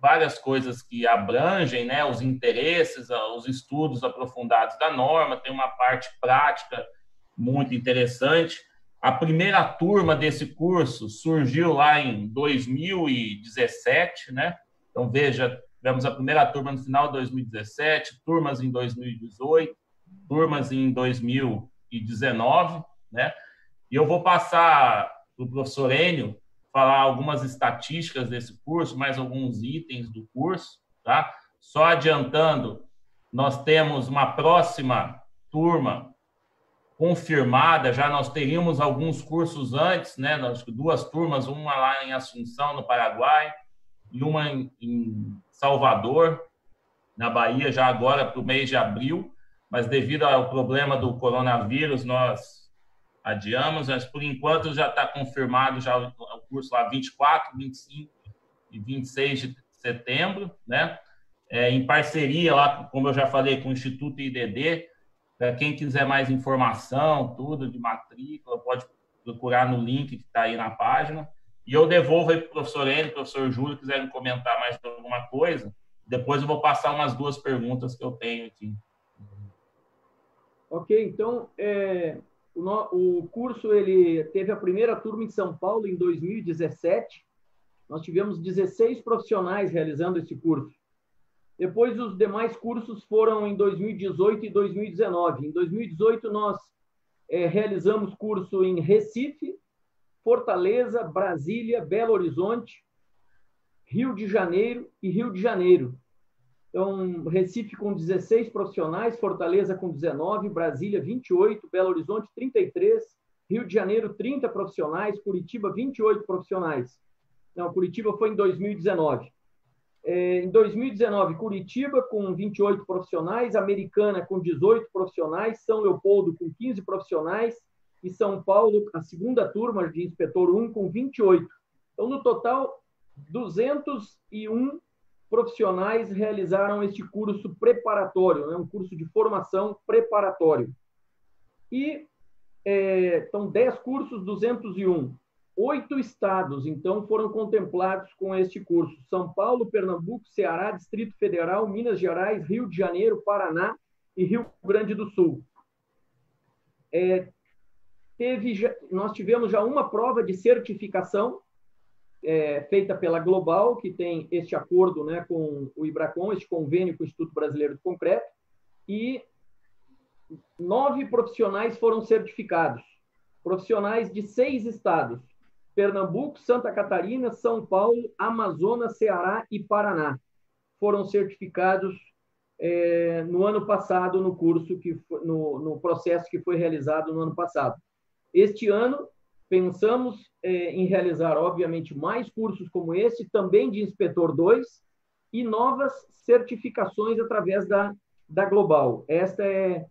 várias coisas que abrangem, né, os interesses, os estudos aprofundados da norma, tem uma parte prática muito interessante. A primeira turma desse curso surgiu lá em 2017, né? Então, veja, tivemos a primeira turma no final de 2017, turmas em 2018, turmas em 2019, né? E eu vou passar para o professor Enio falar algumas estatísticas desse curso, mais alguns itens do curso, tá? Só adiantando, nós temos uma próxima turma confirmada, já nós teríamos alguns cursos antes, né? 2 turmas, uma lá em Assunção, no Paraguai, e uma em Salvador, na Bahia, já agora para o mês de abril, mas devido ao problema do coronavírus, nós adiamos, mas por enquanto já está confirmado já o curso lá 24, 25 e 26 de setembro, né? Em parceria lá, como eu já falei, com o Instituto IDD. Para quem quiser mais informação, tudo de matrícula, pode procurar no link que está aí na página. E eu devolvo aí para o professor Enio, professor Júlio, quiserem comentar mais alguma coisa. Depois eu vou passar umas 2 perguntas que eu tenho aqui. Ok, então, o curso ele teve a primeira turma em São Paulo em 2017. Nós tivemos 16 profissionais realizando esse curso. Depois, os demais cursos foram em 2018 e 2019. Em 2018, nós realizamos curso em Recife, Fortaleza, Brasília, Belo Horizonte, Rio de Janeiro e Rio de Janeiro. Então, Recife com 16 profissionais, Fortaleza com 19, Brasília 28, Belo Horizonte 33, Rio de Janeiro 30 profissionais, Curitiba 28 profissionais. Não, Curitiba foi em 2019. Em 2019, Curitiba com 28 profissionais, Americana com 18 profissionais, São Leopoldo com 15 profissionais e São Paulo, a segunda turma de inspetor 1, com 28. Então, no total, 201 profissionais realizaram este curso preparatório, né? Um curso de formação preparatório. E então, 10 cursos, 201. 8 estados, então, foram contemplados com este curso. São Paulo, Pernambuco, Ceará, Distrito Federal, Minas Gerais, Rio de Janeiro, Paraná e Rio Grande do Sul. Nós tivemos já uma prova de certificação feita pela Global, que tem este acordo, né, com o IBRACON, este convênio com o Instituto Brasileiro do Concreto, e 9 profissionais foram certificados. Profissionais de 6 estados: Pernambuco, Santa Catarina, São Paulo, Amazonas, Ceará e Paraná. Foram certificados no ano passado, no curso, no processo que foi realizado no ano passado. Este ano, pensamos em realizar, obviamente, mais cursos como esse, também de Inspetor 2, e novas certificações através da Global. Esta é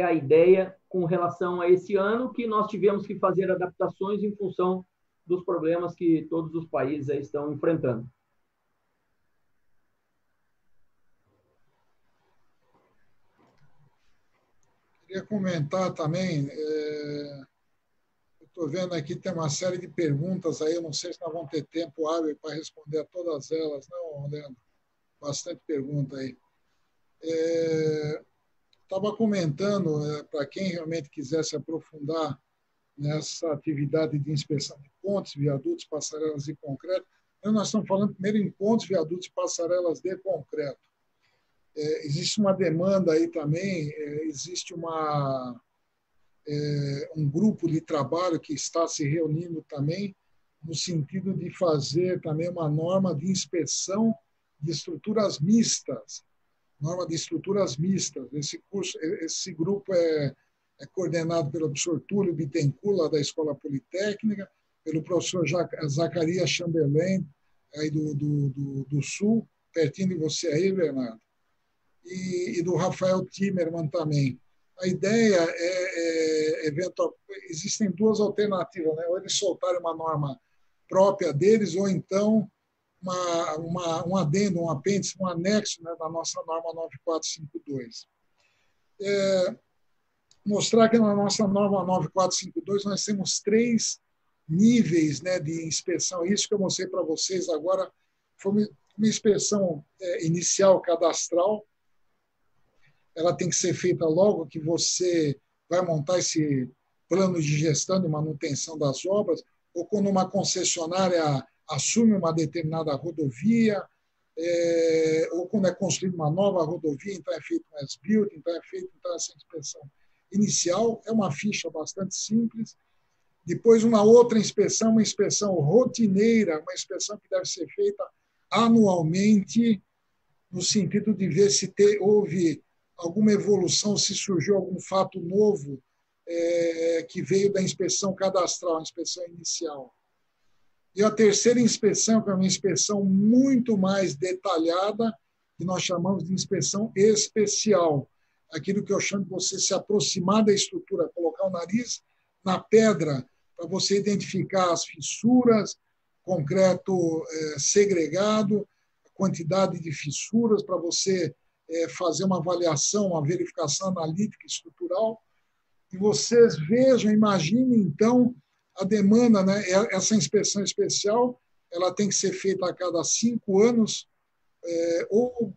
a ideia com relação a esse ano, que nós tivemos que fazer adaptações em função dos problemas que todos os países aí estão enfrentando. Queria comentar também, estou vendo aqui, tem uma série de perguntas aí, eu não sei se nós vamos ter tempo hábil para responder a todas elas, não, Leandro? Bastante pergunta aí. Estava comentando, para quem realmente quisesse aprofundar nessa atividade de inspeção de pontes, viadutos, passarelas de concreto, nós estamos falando primeiro em pontes, viadutos e passarelas de concreto. Existe uma demanda aí também, existe um grupo de trabalho que está se reunindo também no sentido de fazer também uma norma de inspeção de estruturas mistas. Norma de estruturas mistas. Esse grupo é coordenado pelo professor Túlio Bittencourt, lá da Escola Politécnica, pelo professor Zacarias Chamberlain, aí do Sul, pertinho de você aí, Bernardo, e do Rafael Timerman também. A ideia eventual, existem duas alternativas, né? Ou eles soltarem uma norma própria deles, ou então um adendo, um apêndice, um anexo, né, da nossa norma 9452. Mostrar que na nossa norma 9452 nós temos 3 níveis, né, de inspeção. Isso que eu mostrei para vocês agora foi uma inspeção inicial cadastral. Ela tem que ser feita logo que você vai montar esse plano de gestão e manutenção das obras, ou quando uma concessionária assume uma determinada rodovia, ou quando é construída uma nova rodovia, então é feito um as-built, então essa inspeção inicial é uma ficha bastante simples. Depois, uma outra inspeção, uma inspeção rotineira, uma inspeção que deve ser feita anualmente, no sentido de ver se houve alguma evolução, se surgiu algum fato novo que veio da inspeção cadastral, a inspeção inicial. E a terceira inspeção, que é uma inspeção muito mais detalhada, que nós chamamos de inspeção especial. Aquilo que eu chamo de você se aproximar da estrutura, colocar o nariz na pedra, para você identificar as fissuras, concreto segregado, quantidade de fissuras, para você fazer uma avaliação, uma verificação analítica estrutural. E vocês vejam, imaginem, então, a demanda, né? Essa inspeção especial, ela tem que ser feita a cada 5 anos, ou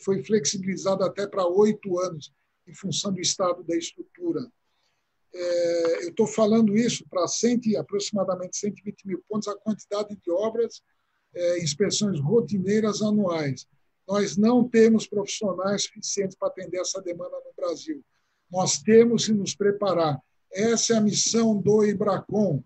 foi flexibilizada até para 8 anos, em função do estado da estrutura. Eu estou falando isso para aproximadamente 120 mil pontos, a quantidade de obras, inspeções rotineiras anuais. Nós não temos profissionais suficientes para atender essa demanda no Brasil. Nós temos que nos preparar. Essa é a missão do IBRACON.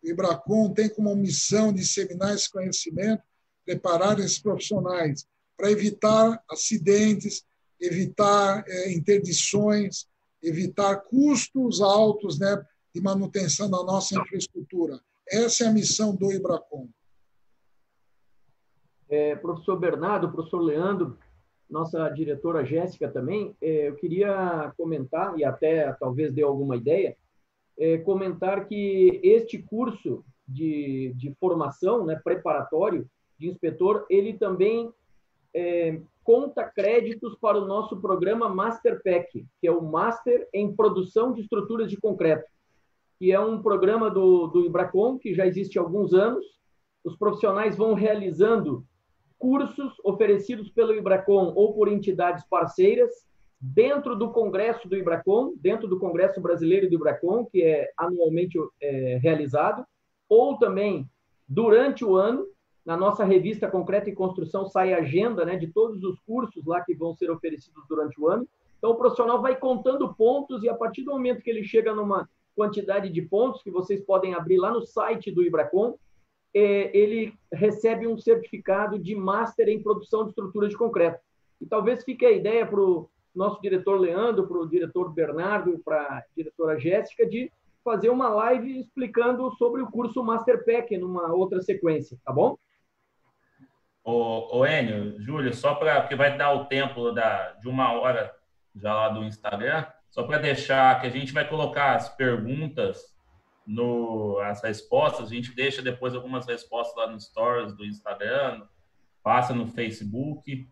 O IBRACON tem como missão disseminar esse conhecimento, preparar esses profissionais para evitar acidentes, evitar interdições, evitar custos altos, né, de manutenção da nossa infraestrutura. Essa é a missão do IBRACON. Professor Bernardo, professor Leandro, nossa diretora Jéssica também, eu queria comentar, e até talvez dê alguma ideia, comentar que este curso de formação, né, preparatório de inspetor, ele também conta créditos para o nosso programa MasterPEC, que é o Master em Produção de Estruturas de Concreto, que é um programa do IBRACON, que já existe há alguns anos. Os profissionais vão realizando cursos oferecidos pelo IBRACON ou por entidades parceiras dentro do Congresso do IBRACON, dentro do Congresso Brasileiro do IBRACON, que é anualmente realizado, ou também durante o ano. Na nossa revista Concreto e Construção sai a agenda, né, de todos os cursos lá que vão ser oferecidos durante o ano. Então, o profissional vai contando pontos e, a partir do momento que ele chega numa quantidade de pontos, que vocês podem abrir lá no site do IBRACON, ele recebe um certificado de Master em Produção de Estruturas de Concreto. E talvez fique a ideia para o nosso diretor Leandro, para o diretor Bernardo, para a diretora Jéssica, de fazer uma live explicando sobre o curso MasterPEC numa outra sequência, tá bom? Ô Enio, Júlio, só para que vai dar o tempo de 1 hora já lá do Instagram, só para deixar que a gente vai colocar as perguntas, as respostas, a gente deixa depois algumas respostas lá no Stories do Instagram, passa no Facebook.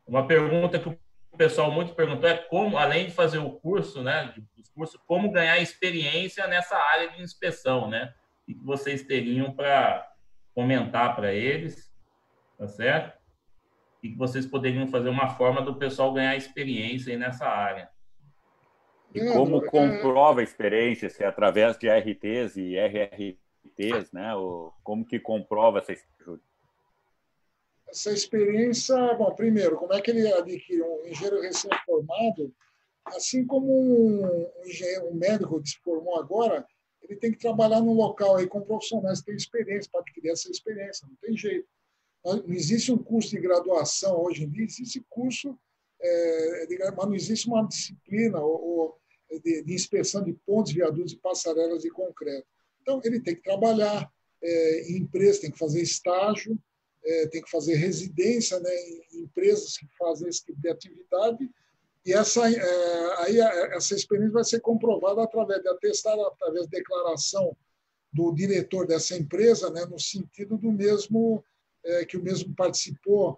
Uma pergunta que o pessoal muito perguntou é como, além de fazer o curso, né, como ganhar experiência nessa área de inspeção, né? E que vocês teriam para comentar para eles, tá certo? E que vocês poderiam fazer uma forma do pessoal ganhar experiência aí nessa área. E como comprova a experiência, se é através de RTs e RRTs, né? Como que comprova essa experiência? Essa experiência, bom, primeiro, como é que ele adquire um engenheiro recém-formado? Assim como um médico que se formou agora, ele tem que trabalhar num local aí com profissionais que têm experiência para adquirir essa experiência, não tem jeito. Não existe um curso de graduação hoje em dia, existe curso, mas não existe uma disciplina de inspeção de pontes, viadutos e passarelas de concreto. Então, ele tem que trabalhar em empresas, tem que fazer estágio, tem que fazer residência, né, em empresas que fazem esse tipo de atividade, e essa experiência vai ser comprovada através de atestado, através de declaração do diretor dessa empresa, né, no sentido do mesmo, que o mesmo participou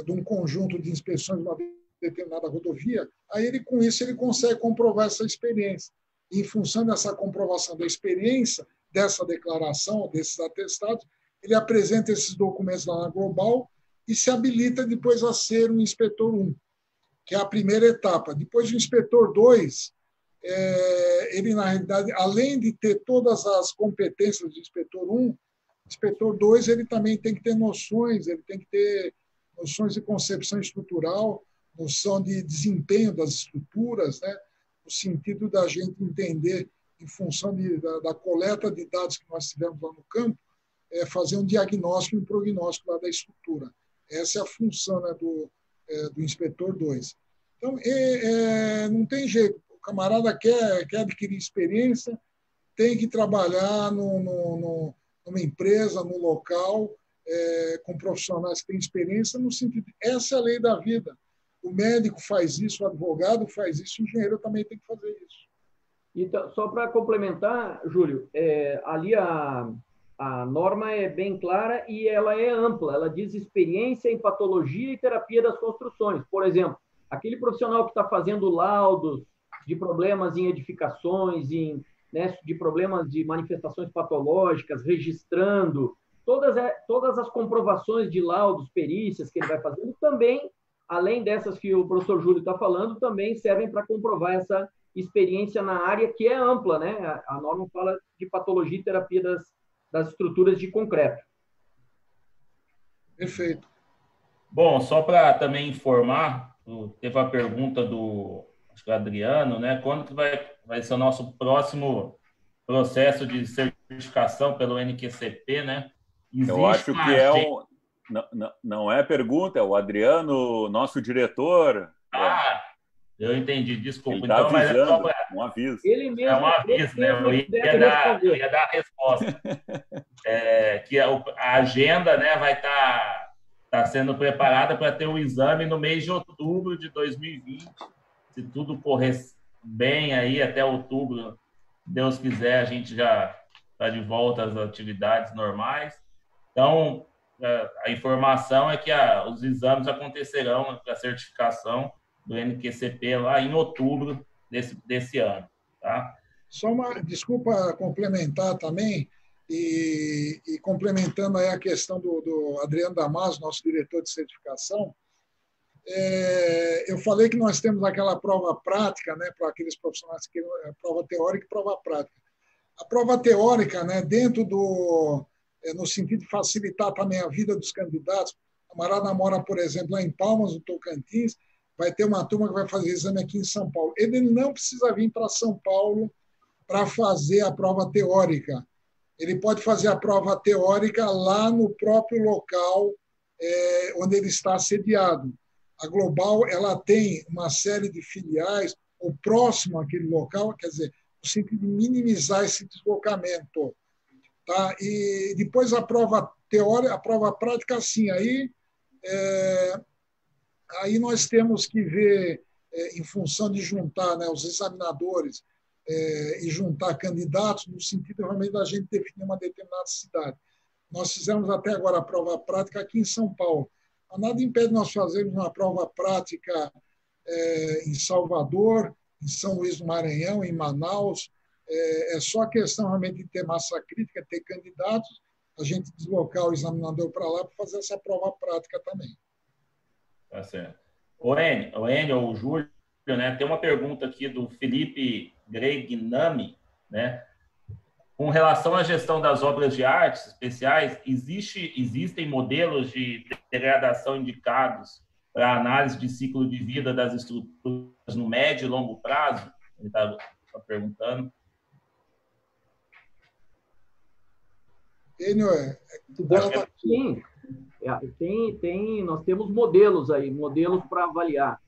de um conjunto de inspeções de uma determinada rodovia, aí com isso ele consegue comprovar essa experiência. E, em função dessa comprovação da experiência, dessa declaração, desses atestados, ele apresenta esses documentos lá na Global e se habilita depois a ser um inspetor 1, que é a primeira etapa. Depois do inspetor 2, ele, na realidade, além de ter todas as competências do inspetor 1, inspetor 2 ele também tem que ter noções, ele tem que ter noções de concepção estrutural, noção de desempenho das estruturas, né, no sentido da gente entender, em função da coleta de dados que nós tivemos lá no campo, fazer um diagnóstico e um prognóstico lá da estrutura. Essa é a função, né, do inspetor 2. Então, não tem jeito. O camarada quer adquirir experiência, tem que trabalhar numa empresa, no local, com profissionais que têm experiência, no sentido de essa é a lei da vida. O médico faz isso, o advogado faz isso, o engenheiro também tem que fazer isso. Então, só para complementar, Júlio, ali a norma é bem clara e ela é ampla. Ela diz experiência em patologia e terapia das construções. Por exemplo, aquele profissional que está fazendo laudos de problemas em edificações, né, de problemas de manifestações patológicas, registrando, todas as comprovações de laudos, perícias que ele vai fazendo, também, além dessas que o professor Júlio está falando, também servem para comprovar essa experiência na área que é ampla, né? A norma fala de patologia e terapia das estruturas de concreto. Perfeito. Bom, só para também informar, teve a pergunta do Adriano, né? Quando que vai ser o nosso próximo processo de certificação pelo NQCP, né? Eu acho que não é pergunta, é o Adriano, nosso diretor. Eu entendi, desculpa. Ele está avisando, um aviso. Ele mesmo, um aviso, né? Eu ia dar a resposta. Que a agenda, né, vai estar sendo preparada para ter o exame no mês de outubro de 2020. Se tudo correr bem aí até outubro, se Deus quiser, a gente já está de volta às atividades normais. Então, a informação é que os exames acontecerão, a certificação do NQCP lá em outubro desse ano. Tá? Só desculpa complementar também, e complementando aí a questão do Adriano Damasio, nosso diretor de certificação, eu falei que nós temos aquela prova prática, né, para aqueles profissionais que querem prova teórica e prova prática. A prova teórica, né, dentro no sentido de facilitar também a vida dos candidatos, a camarada mora, por exemplo, lá em Palmas, no Tocantins, vai ter uma turma que vai fazer exame aqui em São Paulo. Ele não precisa vir para São Paulo para fazer a prova teórica. Ele pode fazer a prova teórica lá no próprio local onde ele está sediado. A Global ela tem uma série de filiais, ou próximo àquele local, quer dizer, no sentido de minimizar esse deslocamento. Tá? E depois a prova teórica, a prova prática, sim, aí nós temos que ver em função de juntar, né, os examinadores e juntar candidatos, no sentido realmente da gente definir uma determinada cidade. Nós fizemos até agora a prova prática aqui em São Paulo. Mas nada impede nós fazermos uma prova prática em Salvador, em São Luís do Maranhão, em Manaus. É só questão realmente de ter massa crítica, ter candidatos, a gente deslocar o examinador para lá para fazer essa prova prática também. Tá certo. O Enio, ou o Júlio, né, tem uma pergunta aqui do Felipe Gregnami, né? Com relação à gestão das obras de artes especiais, existem modelos de degradação indicados para análise de ciclo de vida das estruturas no médio e longo prazo? Ele está perguntando. Sim, nós temos modelos aí, modelos para avaliar.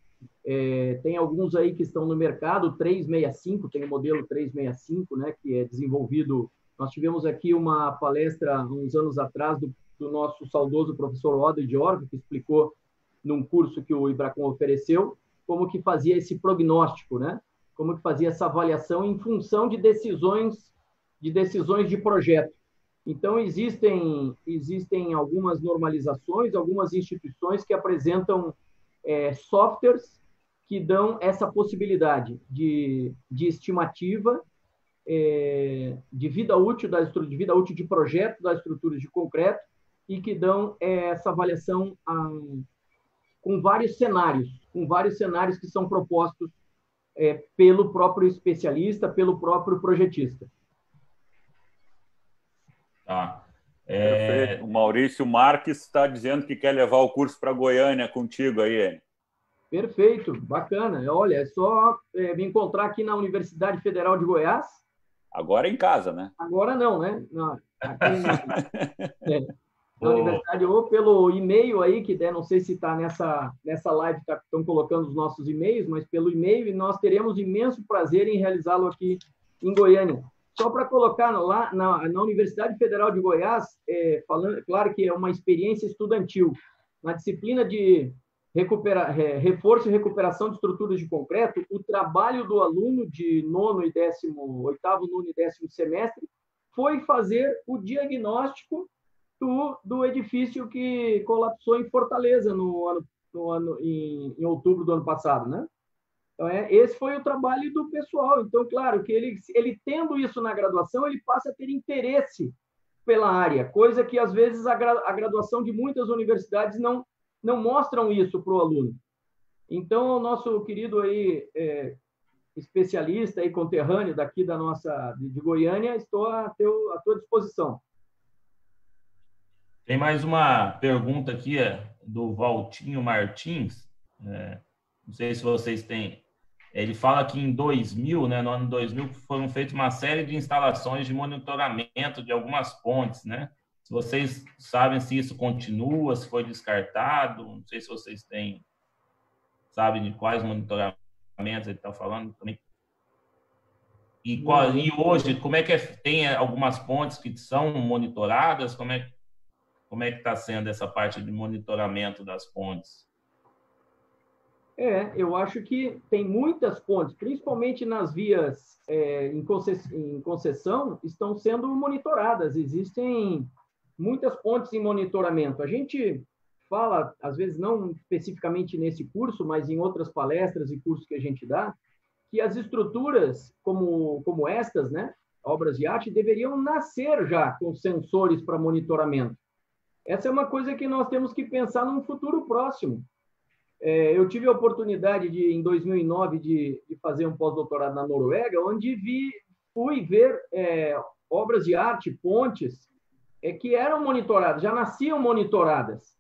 Tem alguns aí que estão no mercado, 365, tem o modelo 365, né, que é desenvolvido. Nós tivemos aqui uma palestra uns anos atrás do nosso saudoso professor Odo de Orbe, que explicou num curso que o Ibracon ofereceu, como que fazia esse prognóstico, né? Como que fazia essa avaliação em função de decisões de projeto. Então, existem algumas normalizações, algumas instituições que apresentam softwares que dão essa possibilidade de estimativa de vida útil de projeto das estruturas de concreto e que dão essa avaliação com vários cenários que são propostos pelo próprio especialista, pelo próprio projetista. Tá. Perfeito. O Maurício Marques está dizendo que quer levar o curso para Goiânia contigo aí, Enio. Perfeito, bacana. Olha, é só me encontrar aqui na Universidade Federal de Goiás. Agora em casa, né? Agora não, né? Aqui na universidade, ou pelo e-mail aí, que não sei se está nessa live, estão colocando os nossos e-mails, mas pelo e-mail, e nós teremos imenso prazer em realizá-lo aqui em Goiânia. Só para colocar lá na Universidade Federal de Goiás, falando, claro que é uma experiência estudantil, na disciplina de reforço e recuperação de estruturas de concreto, o trabalho do aluno de oitavo, nono e 10º semestre foi fazer o diagnóstico do edifício que colapsou em Fortaleza em outubro do ano passado, né? Então, esse foi o trabalho do pessoal. Então, claro, que ele tendo isso na graduação, ele passa a ter interesse pela área, coisa que, às vezes, a graduação de muitas universidades não mostram isso para o aluno. Então, o nosso querido aí, especialista e conterrâneo daqui de Goiânia, estou à tua disposição. Tem mais uma pergunta aqui do Valtinho Martins. Não sei se vocês têm. Ele fala que em 2000, né, no ano 2000, foram feitas uma série de instalações de monitoramento de algumas pontes, né? Se vocês sabem se isso continua, se foi descartado, não sei se vocês sabem de quais monitoramentos ele está falando também. E hoje, como é que tem algumas pontes que são monitoradas? Como é que está sendo essa parte de monitoramento das pontes? Eu acho que tem muitas pontes, principalmente nas vias em concessão, estão sendo monitoradas. Existem muitas pontes em monitoramento. A gente fala, às vezes não especificamente nesse curso, mas em outras palestras e cursos que a gente dá, que as estruturas como estas, né, obras de arte, deveriam nascer já com sensores para monitoramento. Essa é uma coisa que nós temos que pensar num futuro próximo. Eu tive a oportunidade, em 2009, de fazer um pós-doutorado na Noruega, onde fui ver obras de arte, pontes, que eram monitoradas, já nasciam monitoradas,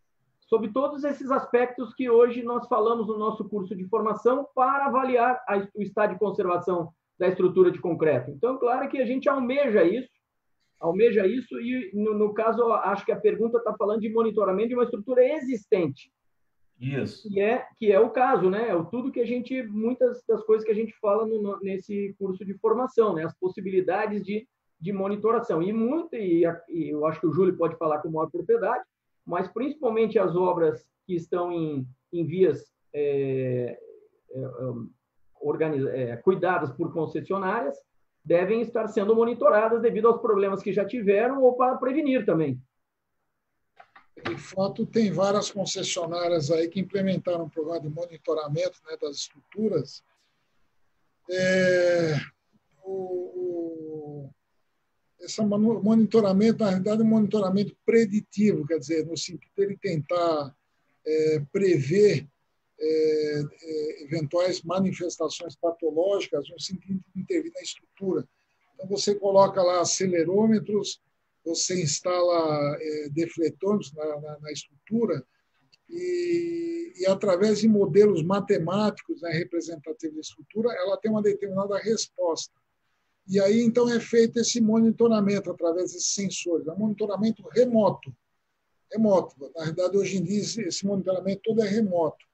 sobre todos esses aspectos que hoje nós falamos no nosso curso de formação para avaliar o estado de conservação da estrutura de concreto. Então, claro que a gente almeja isso e, no caso, acho que a pergunta está falando de monitoramento de uma estrutura existente. Isso. Que é o caso, né? Tudo que muitas das coisas que a gente fala nesse curso de formação, né? As possibilidades de monitoração. E eu acho que o Júlio pode falar com maior propriedade, mas principalmente as obras que estão em vias cuidadas por concessionárias devem estar sendo monitoradas devido aos problemas que já tiveram ou para prevenir também. De fato, tem várias concessionárias aí que implementaram um programa de monitoramento, né, das estruturas. Esse monitoramento, na realidade, é um monitoramento preditivo, quer dizer, no sentido de ele tentar prever eventuais manifestações patológicas no sentido de intervir na estrutura. Então, você coloca lá acelerômetros, você instala defletores na estrutura e, através de modelos matemáticos, né, representativos da estrutura, ela tem uma determinada resposta. E aí, então, é feito esse monitoramento através desses sensores, é um monitoramento remoto. Na verdade, hoje em dia, esse monitoramento todo é remoto.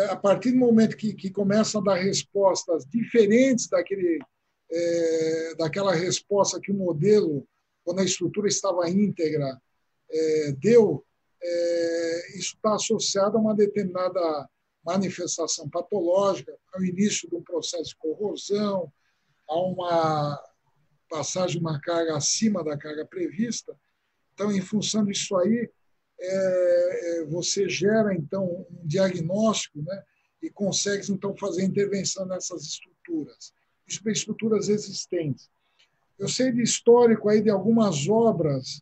A partir do momento que começa a dar respostas diferentes daquela resposta que o modelo, quando a estrutura estava íntegra, deu, isso está associado a uma determinada manifestação patológica, ao início de um processo de corrosão, a uma passagem de uma carga acima da carga prevista. Então, em função disso aí, você gera, então, um diagnóstico, né, e consegue, então, fazer intervenção nessas estruturas. Isso para estruturas existentes. Eu sei de histórico aí de algumas obras,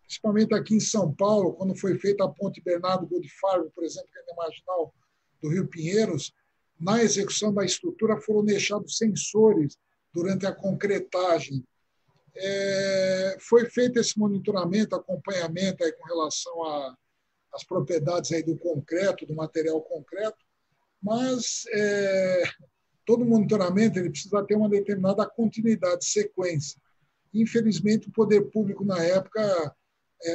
principalmente aqui em São Paulo, quando foi feita a ponte Bernardo Godifário, por exemplo, que é na marginal do Rio Pinheiros, na execução da estrutura foram deixados sensores durante a concretagem. Foi feito esse monitoramento, acompanhamento aí com relação às propriedades aí do concreto, do material concreto, mas todo monitoramento ele precisa ter uma determinada continuidade, sequência. Infelizmente, o poder público, na época,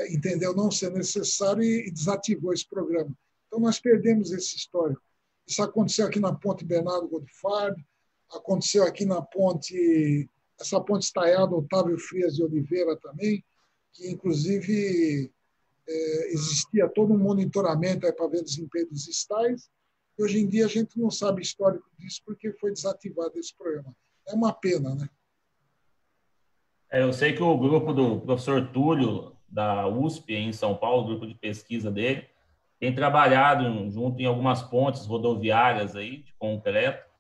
entendeu não ser necessário e desativou esse programa. Então, nós perdemos esse histórico. Isso aconteceu aqui na ponte Bernardo Godifário, aconteceu aqui na ponte, essa ponte estaiada Otávio Frias de Oliveira também, que, inclusive, existia todo um monitoramento para ver desempenho dos estais. E hoje em dia a gente não sabe o histórico disso porque foi desativado esse programa. É uma pena, né? Eu sei que o grupo do professor Túlio, da USP, em São Paulo, o grupo de pesquisa dele, tem trabalhado junto em algumas pontes rodoviárias aí, de concreto,